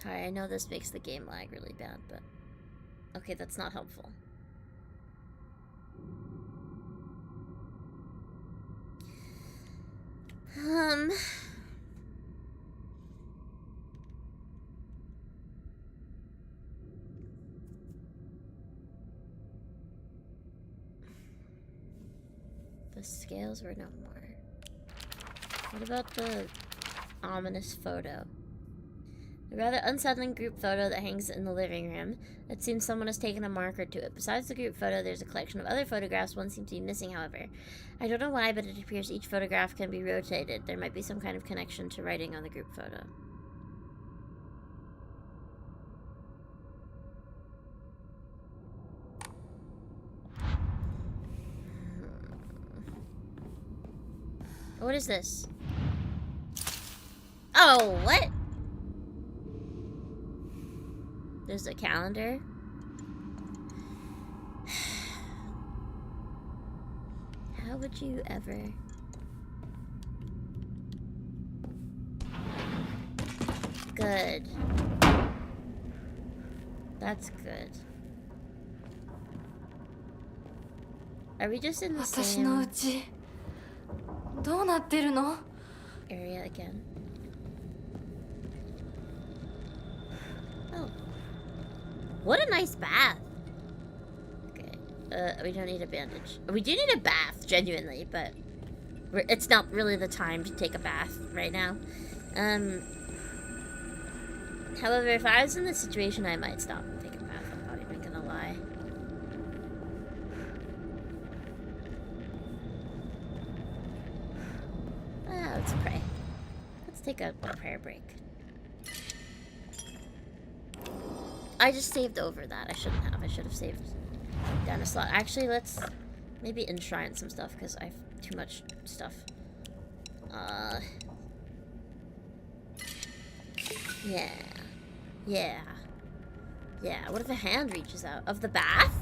Sorry, I know this makes the game lag really bad, but... Okay, that's not helpful. The scales were no more. What about the ominous photo? A rather unsettling group photo that hangs in the living room. It seems someone has taken a marker to it. Besides the group photo, there's a collection of other photographs. One seems to be missing, however. I don't know why, but it appears each photograph can be rotated. There might be some kind of connection to writing on the group photo. What is this? Oh, what? There's a calendar. would you ever? Good. That's good. Are we just in the same area again? Oh. What a nice bath. Okay. We don't need a bandage. We do need a bath, genuinely, but it's not really the time to take a bath right now. However, if I was in this situation, I might stop and take a bath. I'm not even gonna lie. Let's pray. Let's take a prayer break. I just saved over that. I shouldn't have. I should have saved down a slot. Actually, let's maybe enshrine some stuff because I have too much stuff. Yeah. Yeah. Yeah. What if a hand reaches out? Of the bath?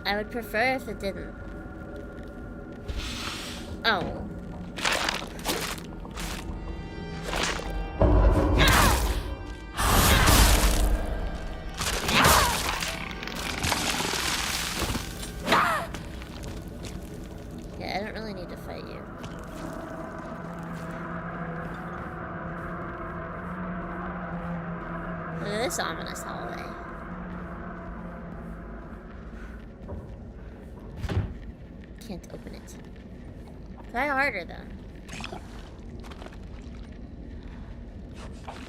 I would prefer if it didn't. Oh. Yeah, I don't really need to fight you. Look at this ominous hallway. Can't open it. Try harder, though.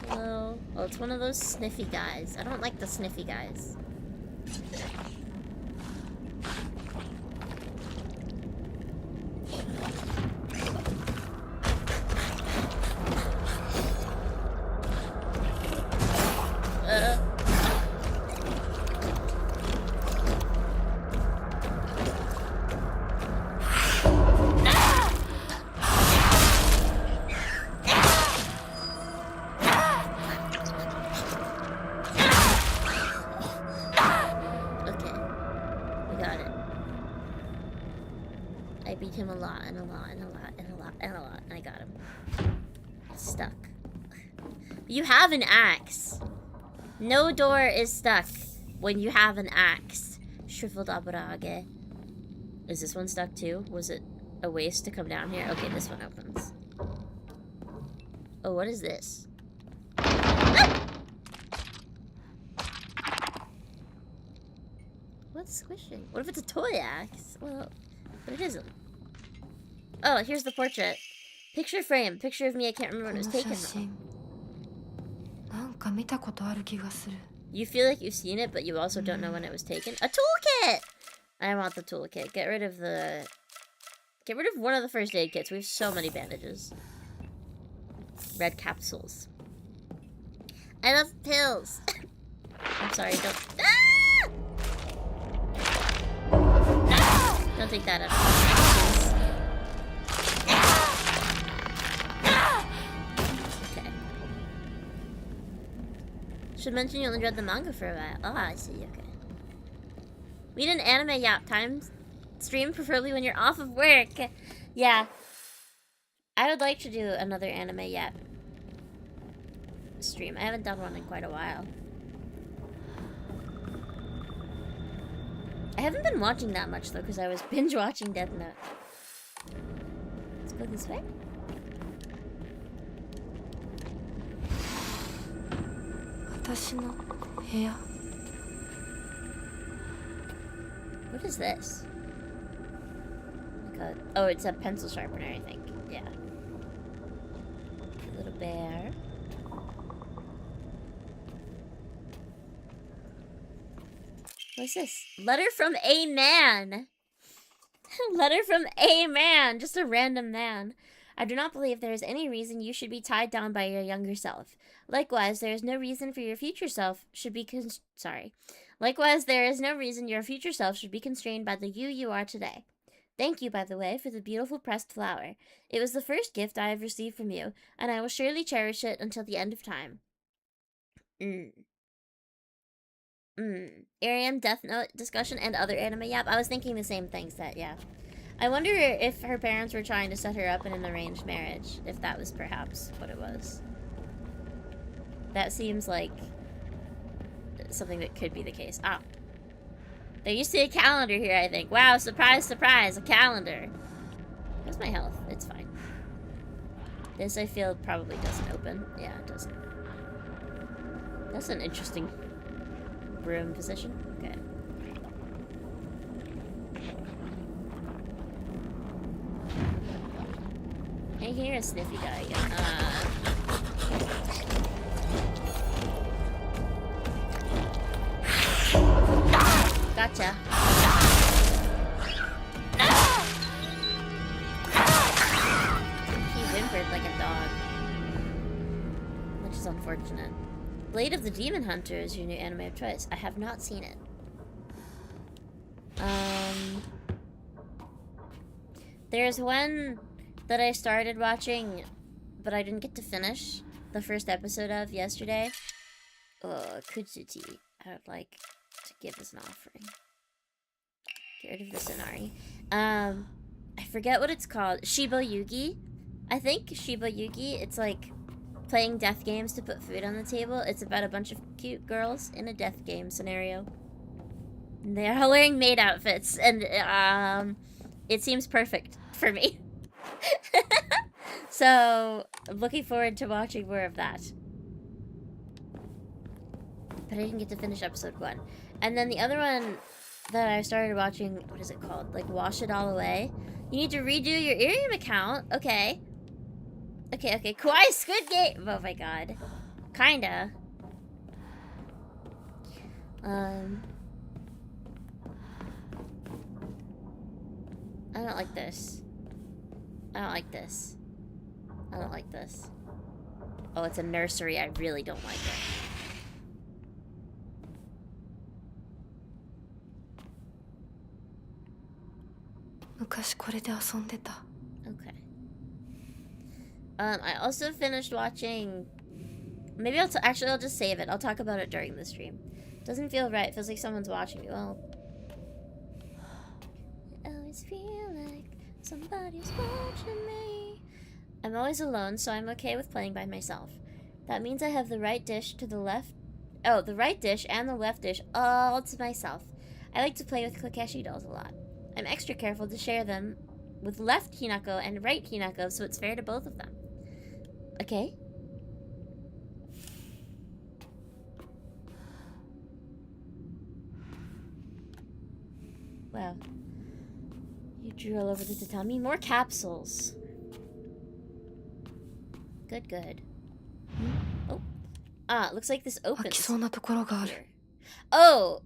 Hello? Oh, it's one of those sniffy guys. I don't like the sniffy guys. You have an axe. No door is stuck when you have an axe. Shriveled aburage. Is this one stuck too? Was it a waste to come down here? Okay, this one opens. Oh, what is this? Ah! What's squishing? What if it's a toy axe? Well, but it isn't. Oh, here's the portrait. Picture frame. Picture of me. I can't remember when it was taken though. You feel like you've seen it, but you also don't know when it was taken. A toolkit! I want the toolkit. Get rid of one of the first aid kits. We have so many bandages. Red capsules. I love pills. I'm sorry, don't... Ah! Don't take that out. Should mention you only read the manga for a while. Oh, I see, okay. We need an anime yap time stream, preferably when you're off of work. Yeah. I would like to do another anime yap stream. I haven't done one in quite a while. I haven't been watching that much though, because I was binge watching Death Note. Let's go this way. What is this? Like oh, it's a pencil sharpener, I think. Yeah. Little bear. What's this? Letter from a man. Letter from a man. Just a random man. I do not believe there is any reason you should be tied down by your younger self. Likewise, there is no reason for your future self should be Likewise, there is no reason your future self should be constrained by the you are today. Thank you, by the way, for the beautiful pressed flower. It was the first gift I have received from you, and I will surely cherish it until the end of time. IRIAM Death Note discussion and other anime. Yep, I was thinking the same things. That yeah. I wonder if her parents were trying to set her up in an arranged marriage. If that was perhaps what it was. That seems like something that could be the case. Ah. There used to be a calendar here, I think. Wow, surprise, surprise, a calendar. How's my health? It's fine. This, I feel, probably doesn't open. Yeah, it doesn't. That's an interesting room position. Okay. I hear a sniffy guy again. Gotcha. He whimpered like a dog. Which is unfortunate. Blade of the Demon Hunter is your new anime of choice. I have not seen it. There's one that I started watching, but I didn't get to finish the first episode of yesterday. Kutsuti. I would like to give as an offering. Get rid of the Sonari. I forget what it's called. Shiba Yugi? I think Shiba Yugi. It's like playing death games to put food on the table. It's about a bunch of cute girls in a death game scenario. And they're all wearing maid outfits, and it seems perfect for me. So I'm looking forward to watching more of that. But I didn't get to finish episode 1. And then the other one that I started watching, what is it called? Like Wash It All Away. You need to redo your IRIAM account. Okay. Okay. Kawaii Squid Game. Oh my god. Kinda. I don't like this. I don't like this. I don't like this. Oh, it's a nursery. I really don't like it. Okay. I also finished watching... Maybe I'll just save it. I'll talk about it during the stream. Doesn't feel right. It feels like someone's watching me. Well... I always feel like somebody's watching me. I'm always alone, so I'm okay with playing by myself. That means I have the right dish to the left... Oh, the right dish and the left dish all to myself. I like to play with Kokeshi dolls a lot. I'm extra careful to share them with left Hinako and right Hinako, so it's fair to both of them. Okay? Wow. You drew all over the tatami. More capsules. Good. Oh. Looks like this opens. Here. Oh!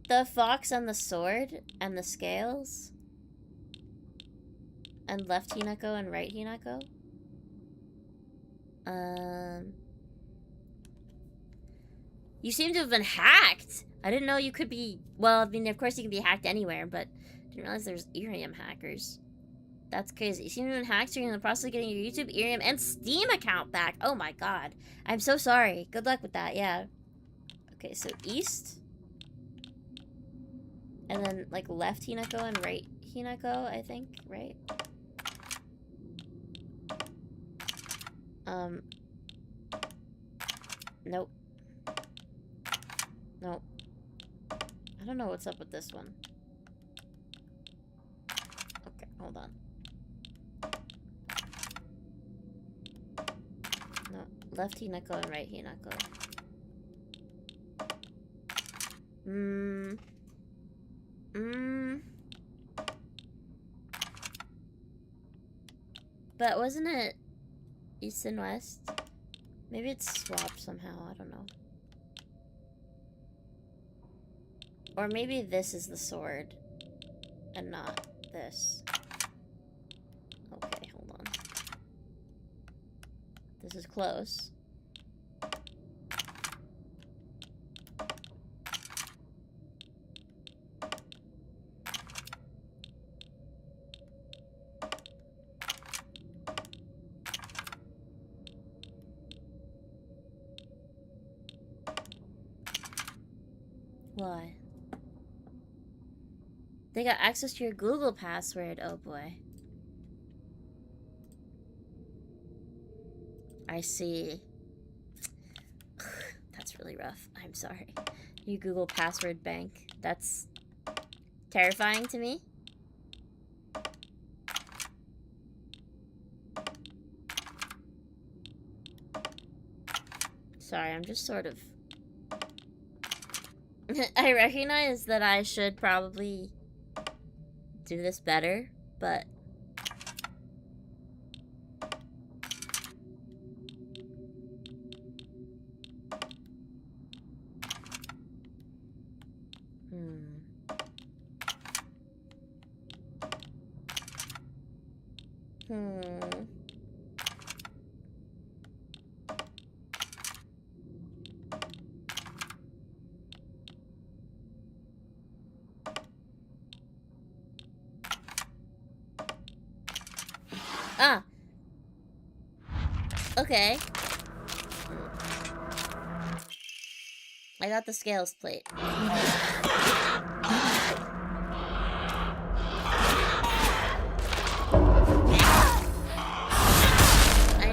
The fox and the sword and the scales. And left Hinako and right Hinako. You seem to have been hacked. I didn't know you could be... Well, I mean, of course you can be hacked anywhere, but I didn't realize there's IRIAM hackers. That's crazy. You seem to have been hacked, so you're in the process of getting your YouTube, IRIAM, and Steam account back. Oh my god. I'm so sorry. Good luck with that, yeah. Okay, so east. And then, like, left Hinako and right Hinako, I think, right? Nope. Nope. I don't know what's up with this one. Okay, hold on. No, left Hinako and right Hinako. But wasn't it east and west? Maybe it's swapped somehow, I don't know. Or maybe this is the sword and not this. Okay, hold on. This is close. Why? They got access to your Google password. Oh boy. I see. That's really rough. I'm sorry. Your Google password bank. That's terrifying to me. Sorry, I'm just sort of... I recognize that I should probably do this better, but... Ah! Okay. I got the scales plate. I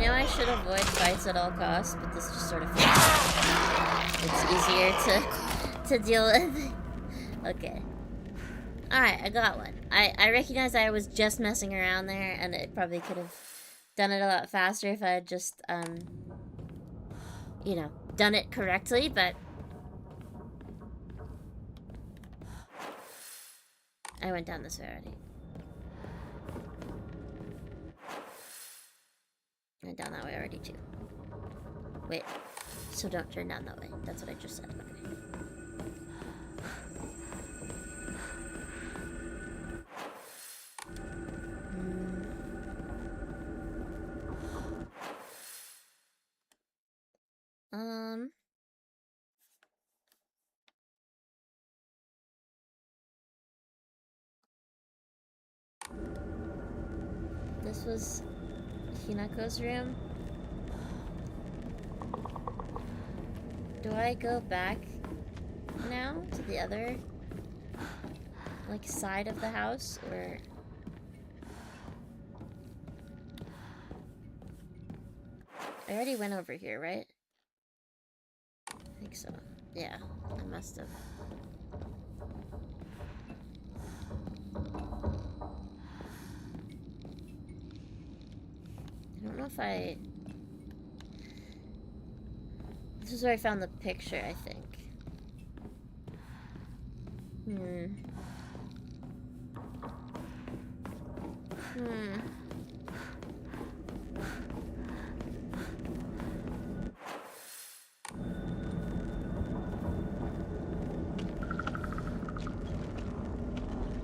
know I should avoid fights at all costs, but this just sort of feels it's easier to deal with. Okay. Alright, I got one. I recognize I was just messing around there, and it probably could have done it a lot faster if I had just, you know, done it correctly, but... I went down this way already. I went down that way already, too. Wait. So don't turn down that way. That's what I just said. Okay. This was Hinako's room. Do I go back now to the other, like, side of the house, or... I already went over here, right? I think so. Yeah, I must have. I don't know if I... This is where I found the picture, I think.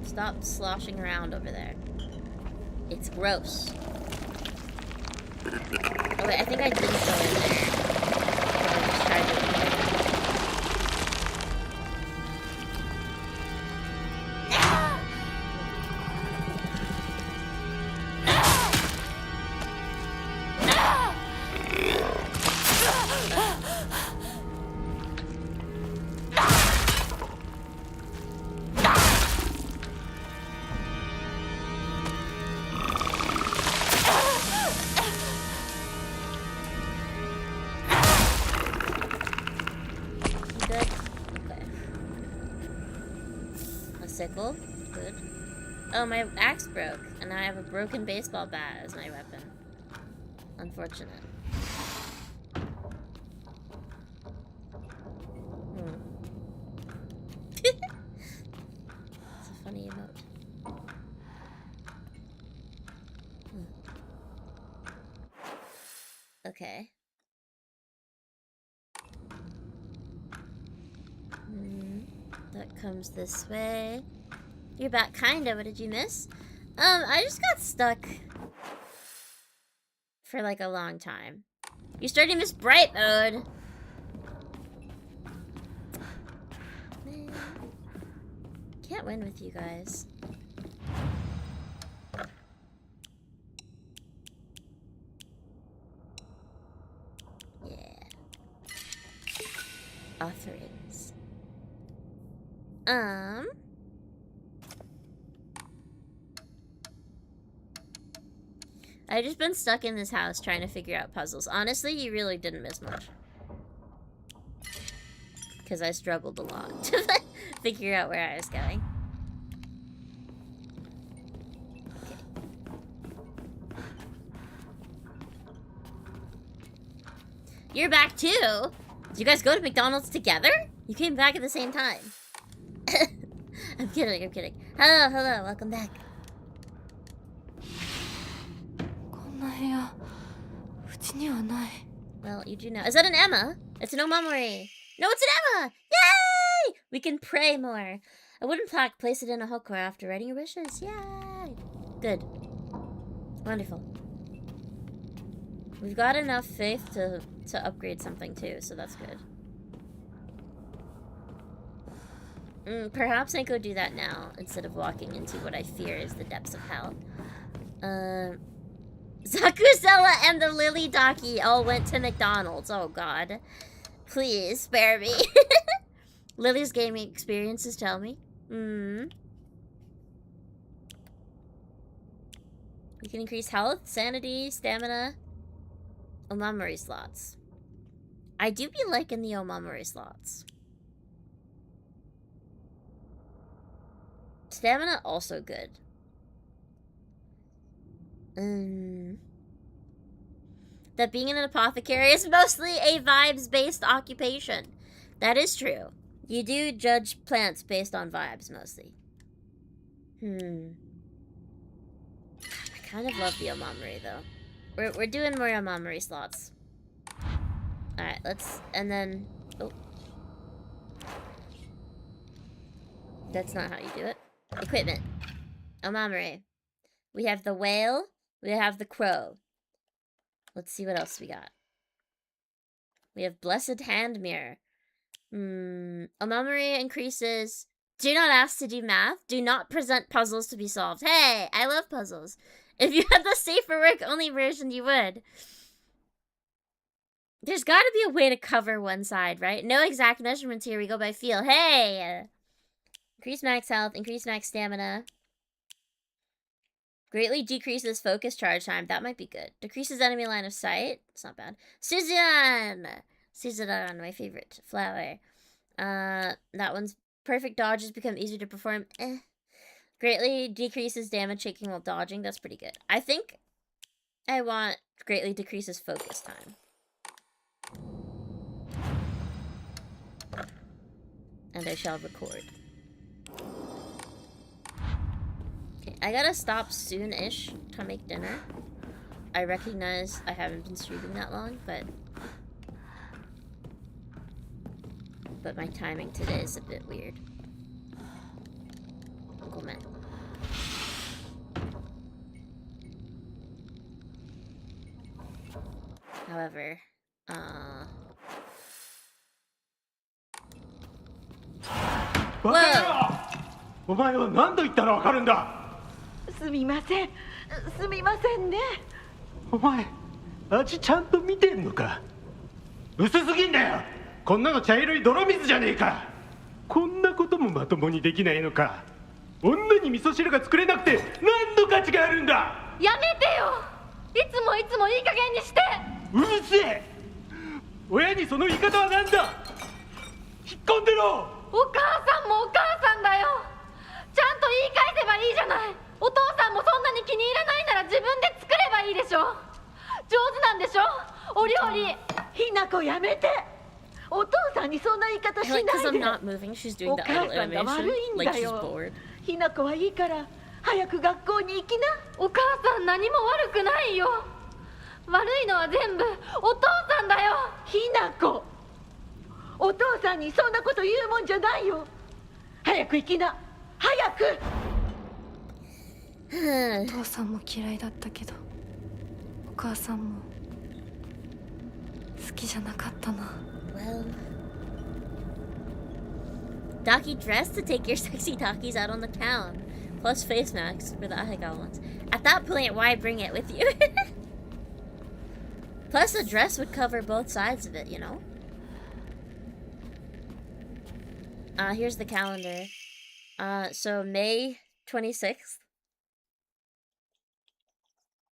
Stop sloshing around over there. It's gross. Oh wait, I think I didn't go in there. I just tried to avoid it. Sickle. Good. Oh, my axe broke, and I have a broken baseball bat as my weapon. Unfortunate. It's a funny emote. Okay. That comes this way. You're back, kinda. What did you miss? I just got stuck for like a long time. You're starting to miss bright mode. Man. Can't win with you guys. Yeah. Offerings. I've just been stuck in this house trying to figure out puzzles. Honestly, you really didn't miss much. Because I struggled a lot to figure out where I was going. Okay. You're back too? Did you guys go to McDonald's together? You came back at the same time. I'm kidding, I'm kidding. Hello, hello, welcome back. Well, you do know. Is that an Emma? It's an Omamori. No, it's an Emma! Yay! We can pray more. A wooden plaque, place it in a hokora after writing your wishes. Yay! Good. Wonderful. We've got enough faith to upgrade something too, so that's good. Perhaps I go do that now, instead of walking into what I fear is the depths of hell. Zakusella and the Lily Docky all went to McDonald's. Oh god. Please, spare me. Lily's gaming experiences tell me. We can increase health, sanity, stamina, Omamori slots. I do be liking the Omamori slots. Stamina also good. That being an apothecary is mostly a vibes-based occupation. That is true. You do judge plants based on vibes, mostly. I kind of love the Omamori, though. We're doing more Omamori slots. Alright, let's... And then... Oh. That's not how you do it. Equipment. Omamori. We have the whale. We have the crow. Let's see what else we got. We have Blessed Hand Mirror. Omamori increases... Do not ask to do math. Do not present puzzles to be solved. Hey, I love puzzles. If you had the safer work only version, you would. There's got to be a way to cover one side, right? No exact measurements here. We go by feel. Hey! Increase max health. Increase max stamina. Greatly decreases focus charge time. That might be good. Decreases enemy line of sight. It's not bad. Suzanne! Suzanne, my favorite flower. That one's perfect dodges become easier to perform. Greatly decreases damage taken while dodging. That's pretty good. I think I want greatly decreases focus time. And I shall record. Okay, I gotta stop soon-ish to make dinner. I recognize I haven't been streaming that long, but my timing today is a bit weird. Go man. However, Whoa! お前は何度言ったらわかるんだ。すみません。すみませんね。お前、味ちゃんと見てんのか。薄すぎんだよ。こんなの茶色い泥水じゃねえか。こんなこともまともにできないのか。女に味噌汁が作れなくて何の価値があるんだ。やめてよ。いつもいい加減にして。うるせえ。親にその言い方は何だ。引っ込んでろ。お母さんもお母さんだよ。ちゃんと言い返せばいいじゃない。お父さんもそんなに気に入らないなら自分で作ればいいでしょ。上手なんでしょお料理。ひなこやめて。お父さんにそんな言い方しないで。お母さんが悪いんだよ。ひなこはいいから早く学校に行きな。お母さん何も悪くないよ。悪いのは全部お父さんだよ。ひなこ、お父さんにそんなこと言うもんじゃないよ。早く行きな。早く。お父さんも嫌いだったけどお母さんも好きじゃなかったな。 Well, Docky dressed to take your sexy Dockies out on the town, plus face masks for the Ahiga ones. At that point, why bring it with you? Plus, the dress would cover both sides of it, you know? Here's the calendar. So May 26th.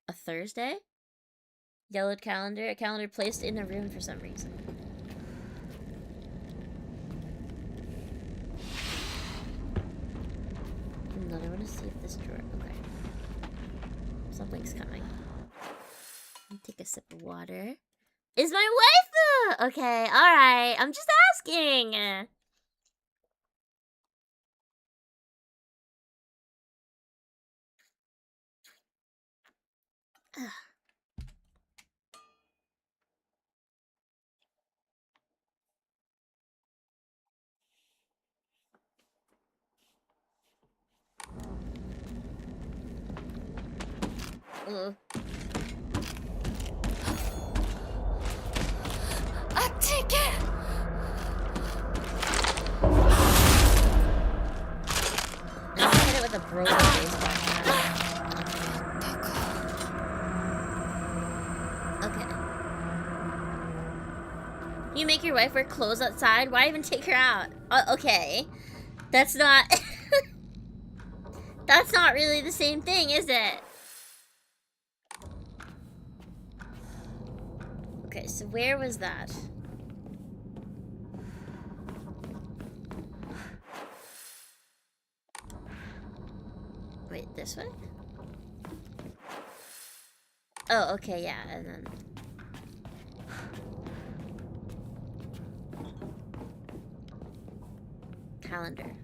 A Thursday? Yellowed calendar. A calendar placed in a room for some reason. And then I want to see if this drawer... Okay. Something's coming. Take a sip of water. Is my waifu? Okay, alright. I'm just asking. Ugh. Hit it with a broken baseball bat. Okay. You make your wife wear clothes outside? Why even take her out? Okay. That's not... That's not really the same thing, is it? Okay, so where was that? Wait, this way? Oh, okay, yeah, and then... Calendar.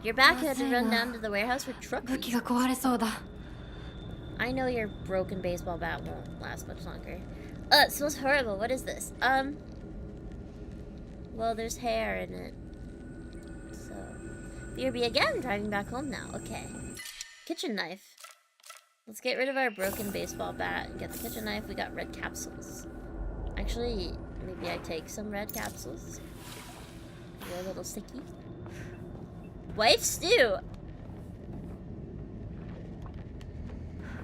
You're back here to run down to the warehouse for trophies. I know your broken baseball bat won't last much longer. It smells horrible. What is this? Well, there's hair in it. So, BRB again, driving back home now. Okay. Kitchen knife. Let's get rid of our broken baseball bat and get the kitchen knife. We got red capsules. Actually, maybe I take some red capsules. They're a little sticky. Wife stew.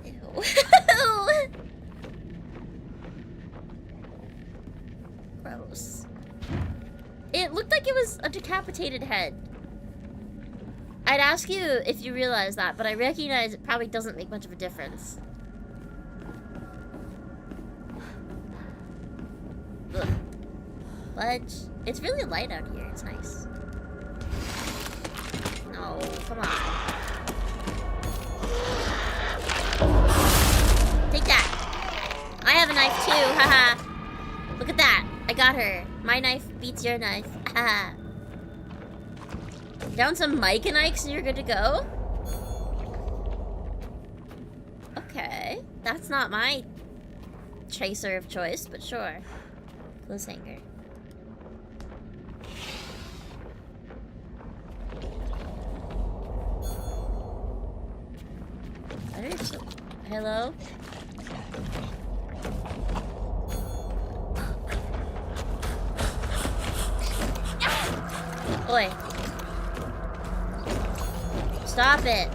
Ew. Gross. It looked like it was a decapitated head. I'd ask you if you realize that, but I recognize it probably doesn't make much of a difference. Ugh. Fudge. It's really light out here. It's nice. No, come on. Take that. I have a knife too, haha. Look at that. I got her. My knife beats your knife. Haha. Down some Mike and Ike's and you're good to go? Okay. That's not my chaser of choice, but sure. Clothes hanger. Hello? Oi. Stop it.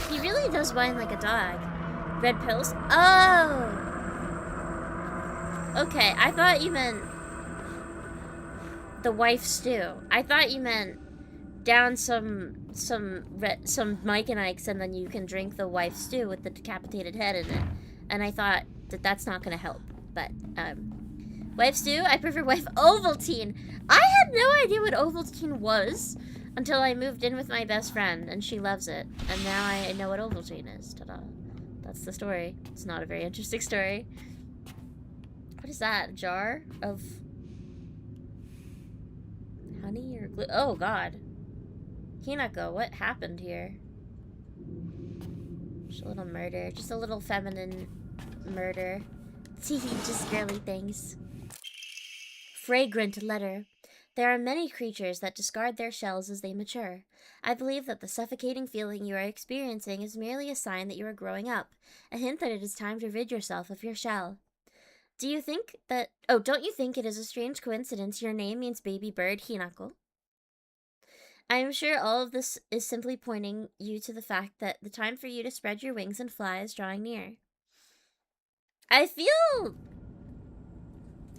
He really does whine like a dog. Red pills? Oh! Okay, I thought you meant the wife stew. I thought you meant down some Mike and Ike's and then you can drink the wife stew with the decapitated head in it. And I thought that that's not gonna help. But Wife stew? I prefer wife Ovaltine. I had no idea what Ovaltine was until I moved in with my best friend, and she loves it. And now I know what Ovaltine is. Ta-da. That's the story. It's not a very interesting story. What is that? A jar of honey or glue? Oh, God. Hinako, what happened here? Just a little murder. Just a little feminine murder. Just girly things. Fragrant letter. There are many creatures that discard their shells as they mature. I believe that the suffocating feeling you are experiencing is merely a sign that you are growing up, a hint that it is time to rid yourself of your shell. Don't you think it is a strange coincidence your name means baby bird, Hinako? I am sure all of this is simply pointing you to the fact that the time for you to spread your wings and fly is drawing near. I feel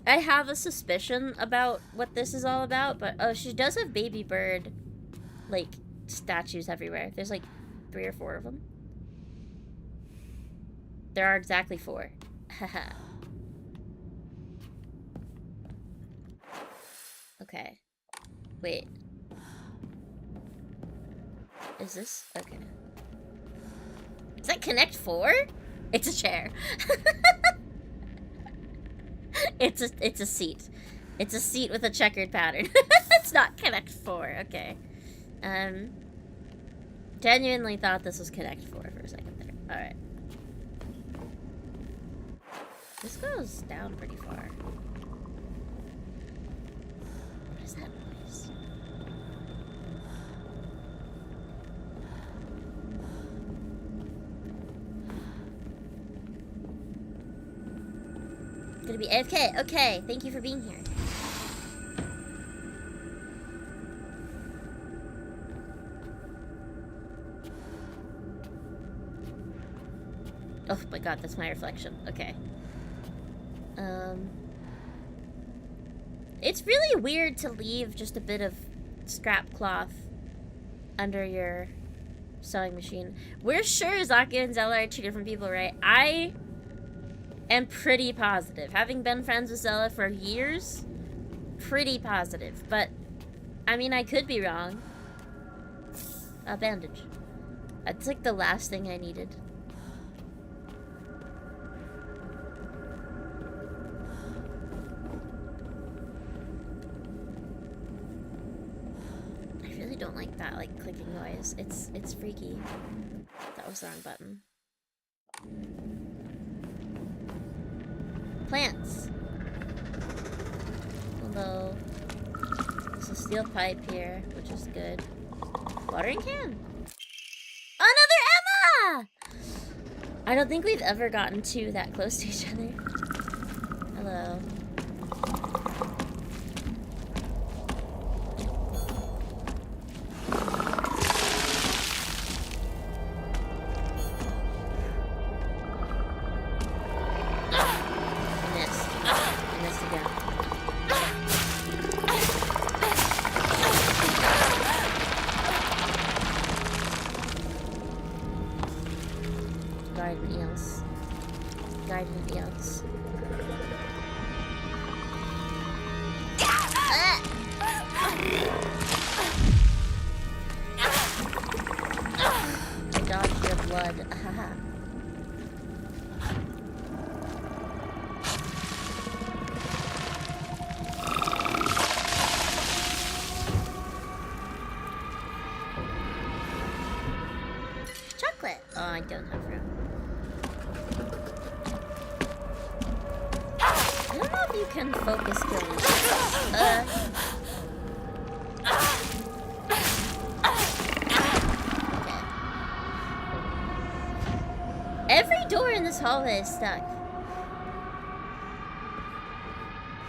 I have a suspicion about what this is all about, but oh, she does have baby bird, like, statues everywhere. There's like 3 or 4 of them. There are exactly 4. Haha. Okay. Wait. Is this? Okay. Is that Connect 4? It's a chair. It's a seat. It's a seat with a checkered pattern. It's not Connect 4. Okay. Genuinely thought this was Connect 4 for a second there. Alright. This goes down pretty far. What is that noise? Gonna be AFK. Okay, thank you for being here. Oh my god, that's my reflection. Okay. It's really weird to leave just a bit of scrap cloth under your sewing machine. We're sure Zaki and Zella are 2 different people, right? I am pretty positive. Having been friends with Zella for years, pretty positive. But, I mean, I could be wrong. A bandage. That's like the last thing I needed. I really don't like that, like, clicking noise. It's freaky. That was the wrong button. Plants. Hello. There's a steel pipe here, which is good. Watering can. Another Emma! I don't think we've ever gotten 2 that close to each other. Hello. I don't have room. I don't know if you can focus killing. Okay. Every door in this hallway is stuck.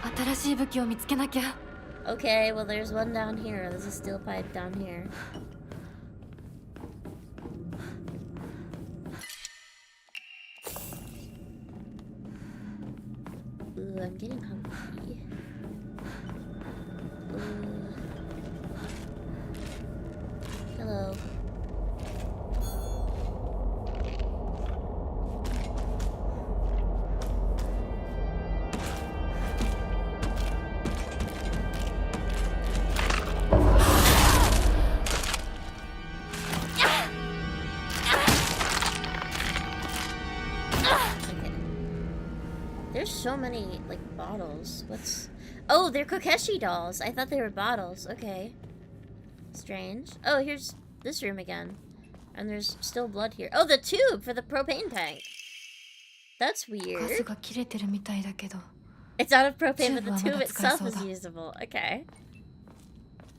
新しい武器を見つけなきゃ。 Okay, well there's one down here. There's a steel pipe down here. Ooh, I'm getting hungry. Ooh. Hello. there's so many, like, bottles? What's... Oh, they're Kokeshi dolls. I thought they were bottles. Okay. Strange. Oh, here's this room again. And there's still blood here. Oh, the tube for the propane tank. That's weird. It's out of propane, but the tube itself is usable. Okay.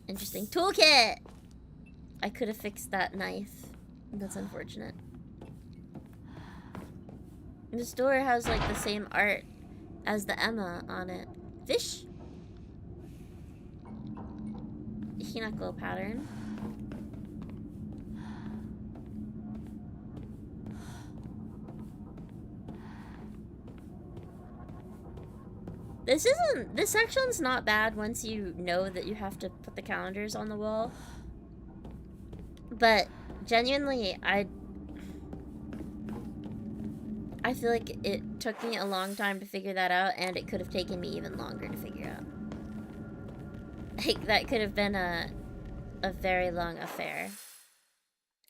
Interesting. Toolkit! I could have fixed that knife. That's unfortunate. This door has, like, the same art as the Emma on it. Fish? Hinako pattern. This section's not bad once you know that you have to put the calendars on the wall. But genuinely, I feel like it took me a long time to figure that out, and it could have taken me even longer to figure out. Like, that could have been a very long affair.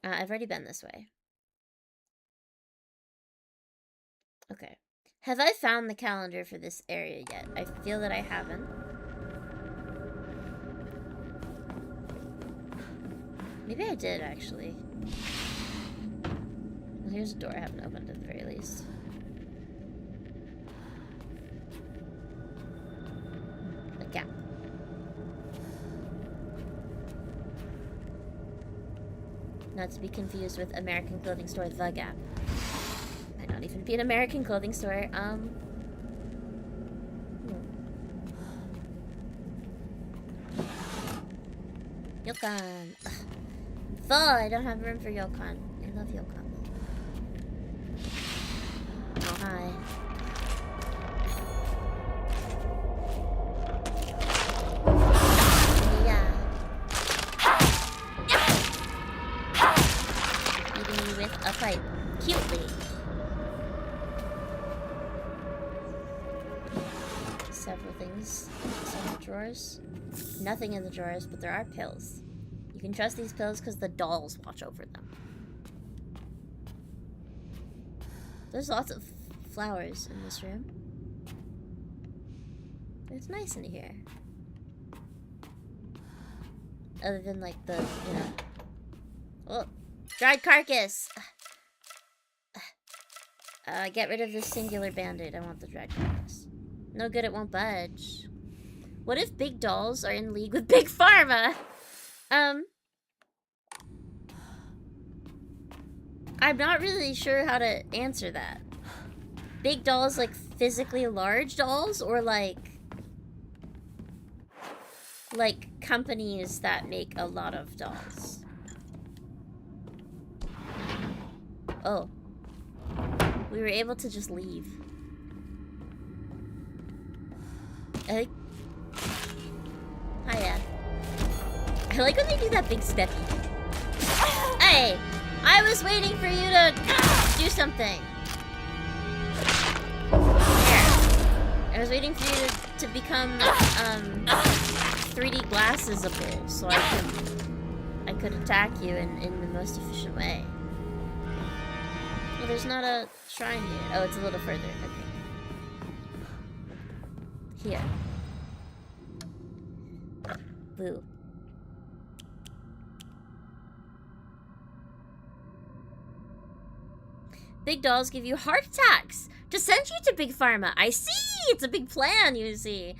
I've already been this way. Okay. Have I found the calendar for this area yet? I feel that I haven't. Maybe I did, actually. Well, here's a door I haven't opened at the very least. A gap. Not to be confused with American clothing store The Gap. Might not even be an American clothing store. Yokan. Ugh. Full, I don't have room for Yokan. I love Yokan. Oh, hi. Yeah. Beating me with a pipe. Cutely. Several things. Some drawers. Nothing in the drawers, but there are pills. You can trust these pills because the dolls watch over them. There's lots of flowers in this room. It's nice in here. Other than, like, the, you know... Oh! Dried carcass! Get rid of this singular band-aid. I want the dried carcass. No good, it won't budge. What if big dolls are in league with Big Pharma? I'm not really sure how to answer that. Big dolls, like physically large dolls, or like companies that make a lot of dolls. Oh. We were able to just leave. I think... Hiya. I like when they do that big steppy. Hey! I was waiting for you to do something. There. I was waiting for you to become 3D glasses-able so I could attack you in the most efficient way. Well, there's not a shrine here. Oh, it's a little further. Okay. Here. Boo. Big dolls give you heart attacks to send you to Big Pharma. I see! It's a big plan, you see.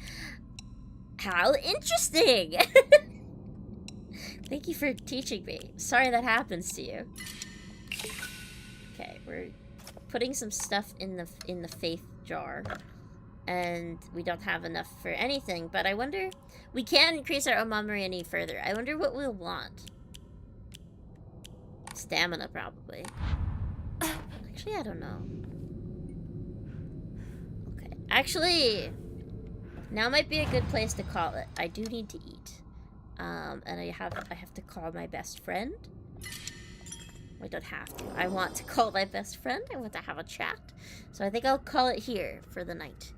How interesting! Thank you for teaching me. Sorry that happens to you. Okay, we're putting some stuff in the faith jar. And we don't have enough for anything, but I wonder... We can increase our omamori any further. I wonder what we'll want. Stamina, probably. Actually, I don't know. Okay. Actually, now might be a good place to call it. I do need to eat. And I have to call my best friend. I don't have to. I want to call my best friend. I want to have a chat. So I think I'll call it here for the night.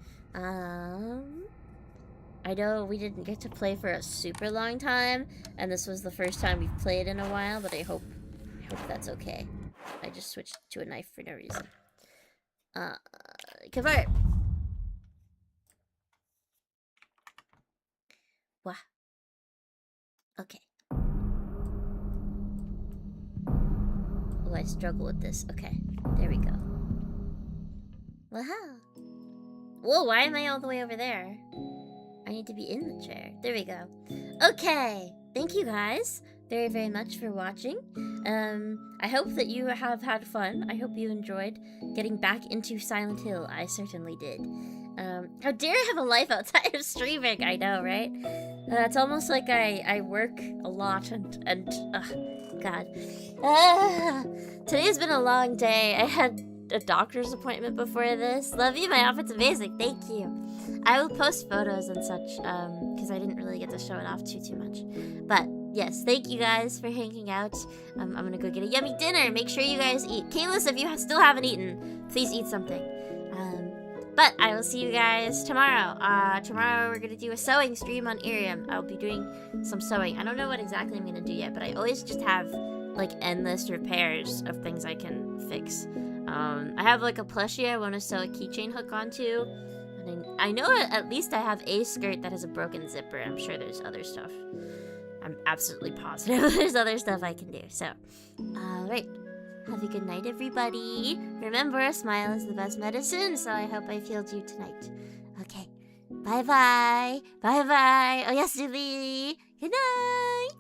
I know we didn't get to play for a super long time, and this was the first time we've played in a while, but I hope that's okay. I just switched to a knife for no reason. Convert! Wah. Okay. Oh, I struggle with this. Okay, there we go. Wow. Whoa, why am I all the way over there? I need to be in the chair. There we go. Okay, thank you guys very, very much for watching. I hope that you have had fun. I hope you enjoyed getting back into Silent Hill. I certainly did. How dare I have a life outside of streaming? I know, right? It's almost like I work a lot and God. Today's been a long day. I had a doctor's appointment before this. Love you, my outfit's amazing. Thank you. I will post photos and such, because I didn't really get to show it off too much. But yes, thank you guys for hanging out. I'm gonna go get a yummy dinner. Make sure you guys eat. Kalis, if you still haven't eaten, please eat something. But I will see you guys tomorrow. Tomorrow we're gonna do a sewing stream on IRIAM. I'll be doing some sewing. I don't know what exactly I'm gonna do yet, but I always just have like endless repairs of things I can fix. I have like a plushie I want to sew a keychain hook onto. And I know at least I have a skirt that has a broken zipper. I'm sure there's other stuff. I'm absolutely positive there's other stuff I can do. So, alright. Have a good night, everybody. Remember, a smile is the best medicine, so I hope I filled you tonight. Okay. Bye-bye. Bye-bye. Oyasumi. Good night.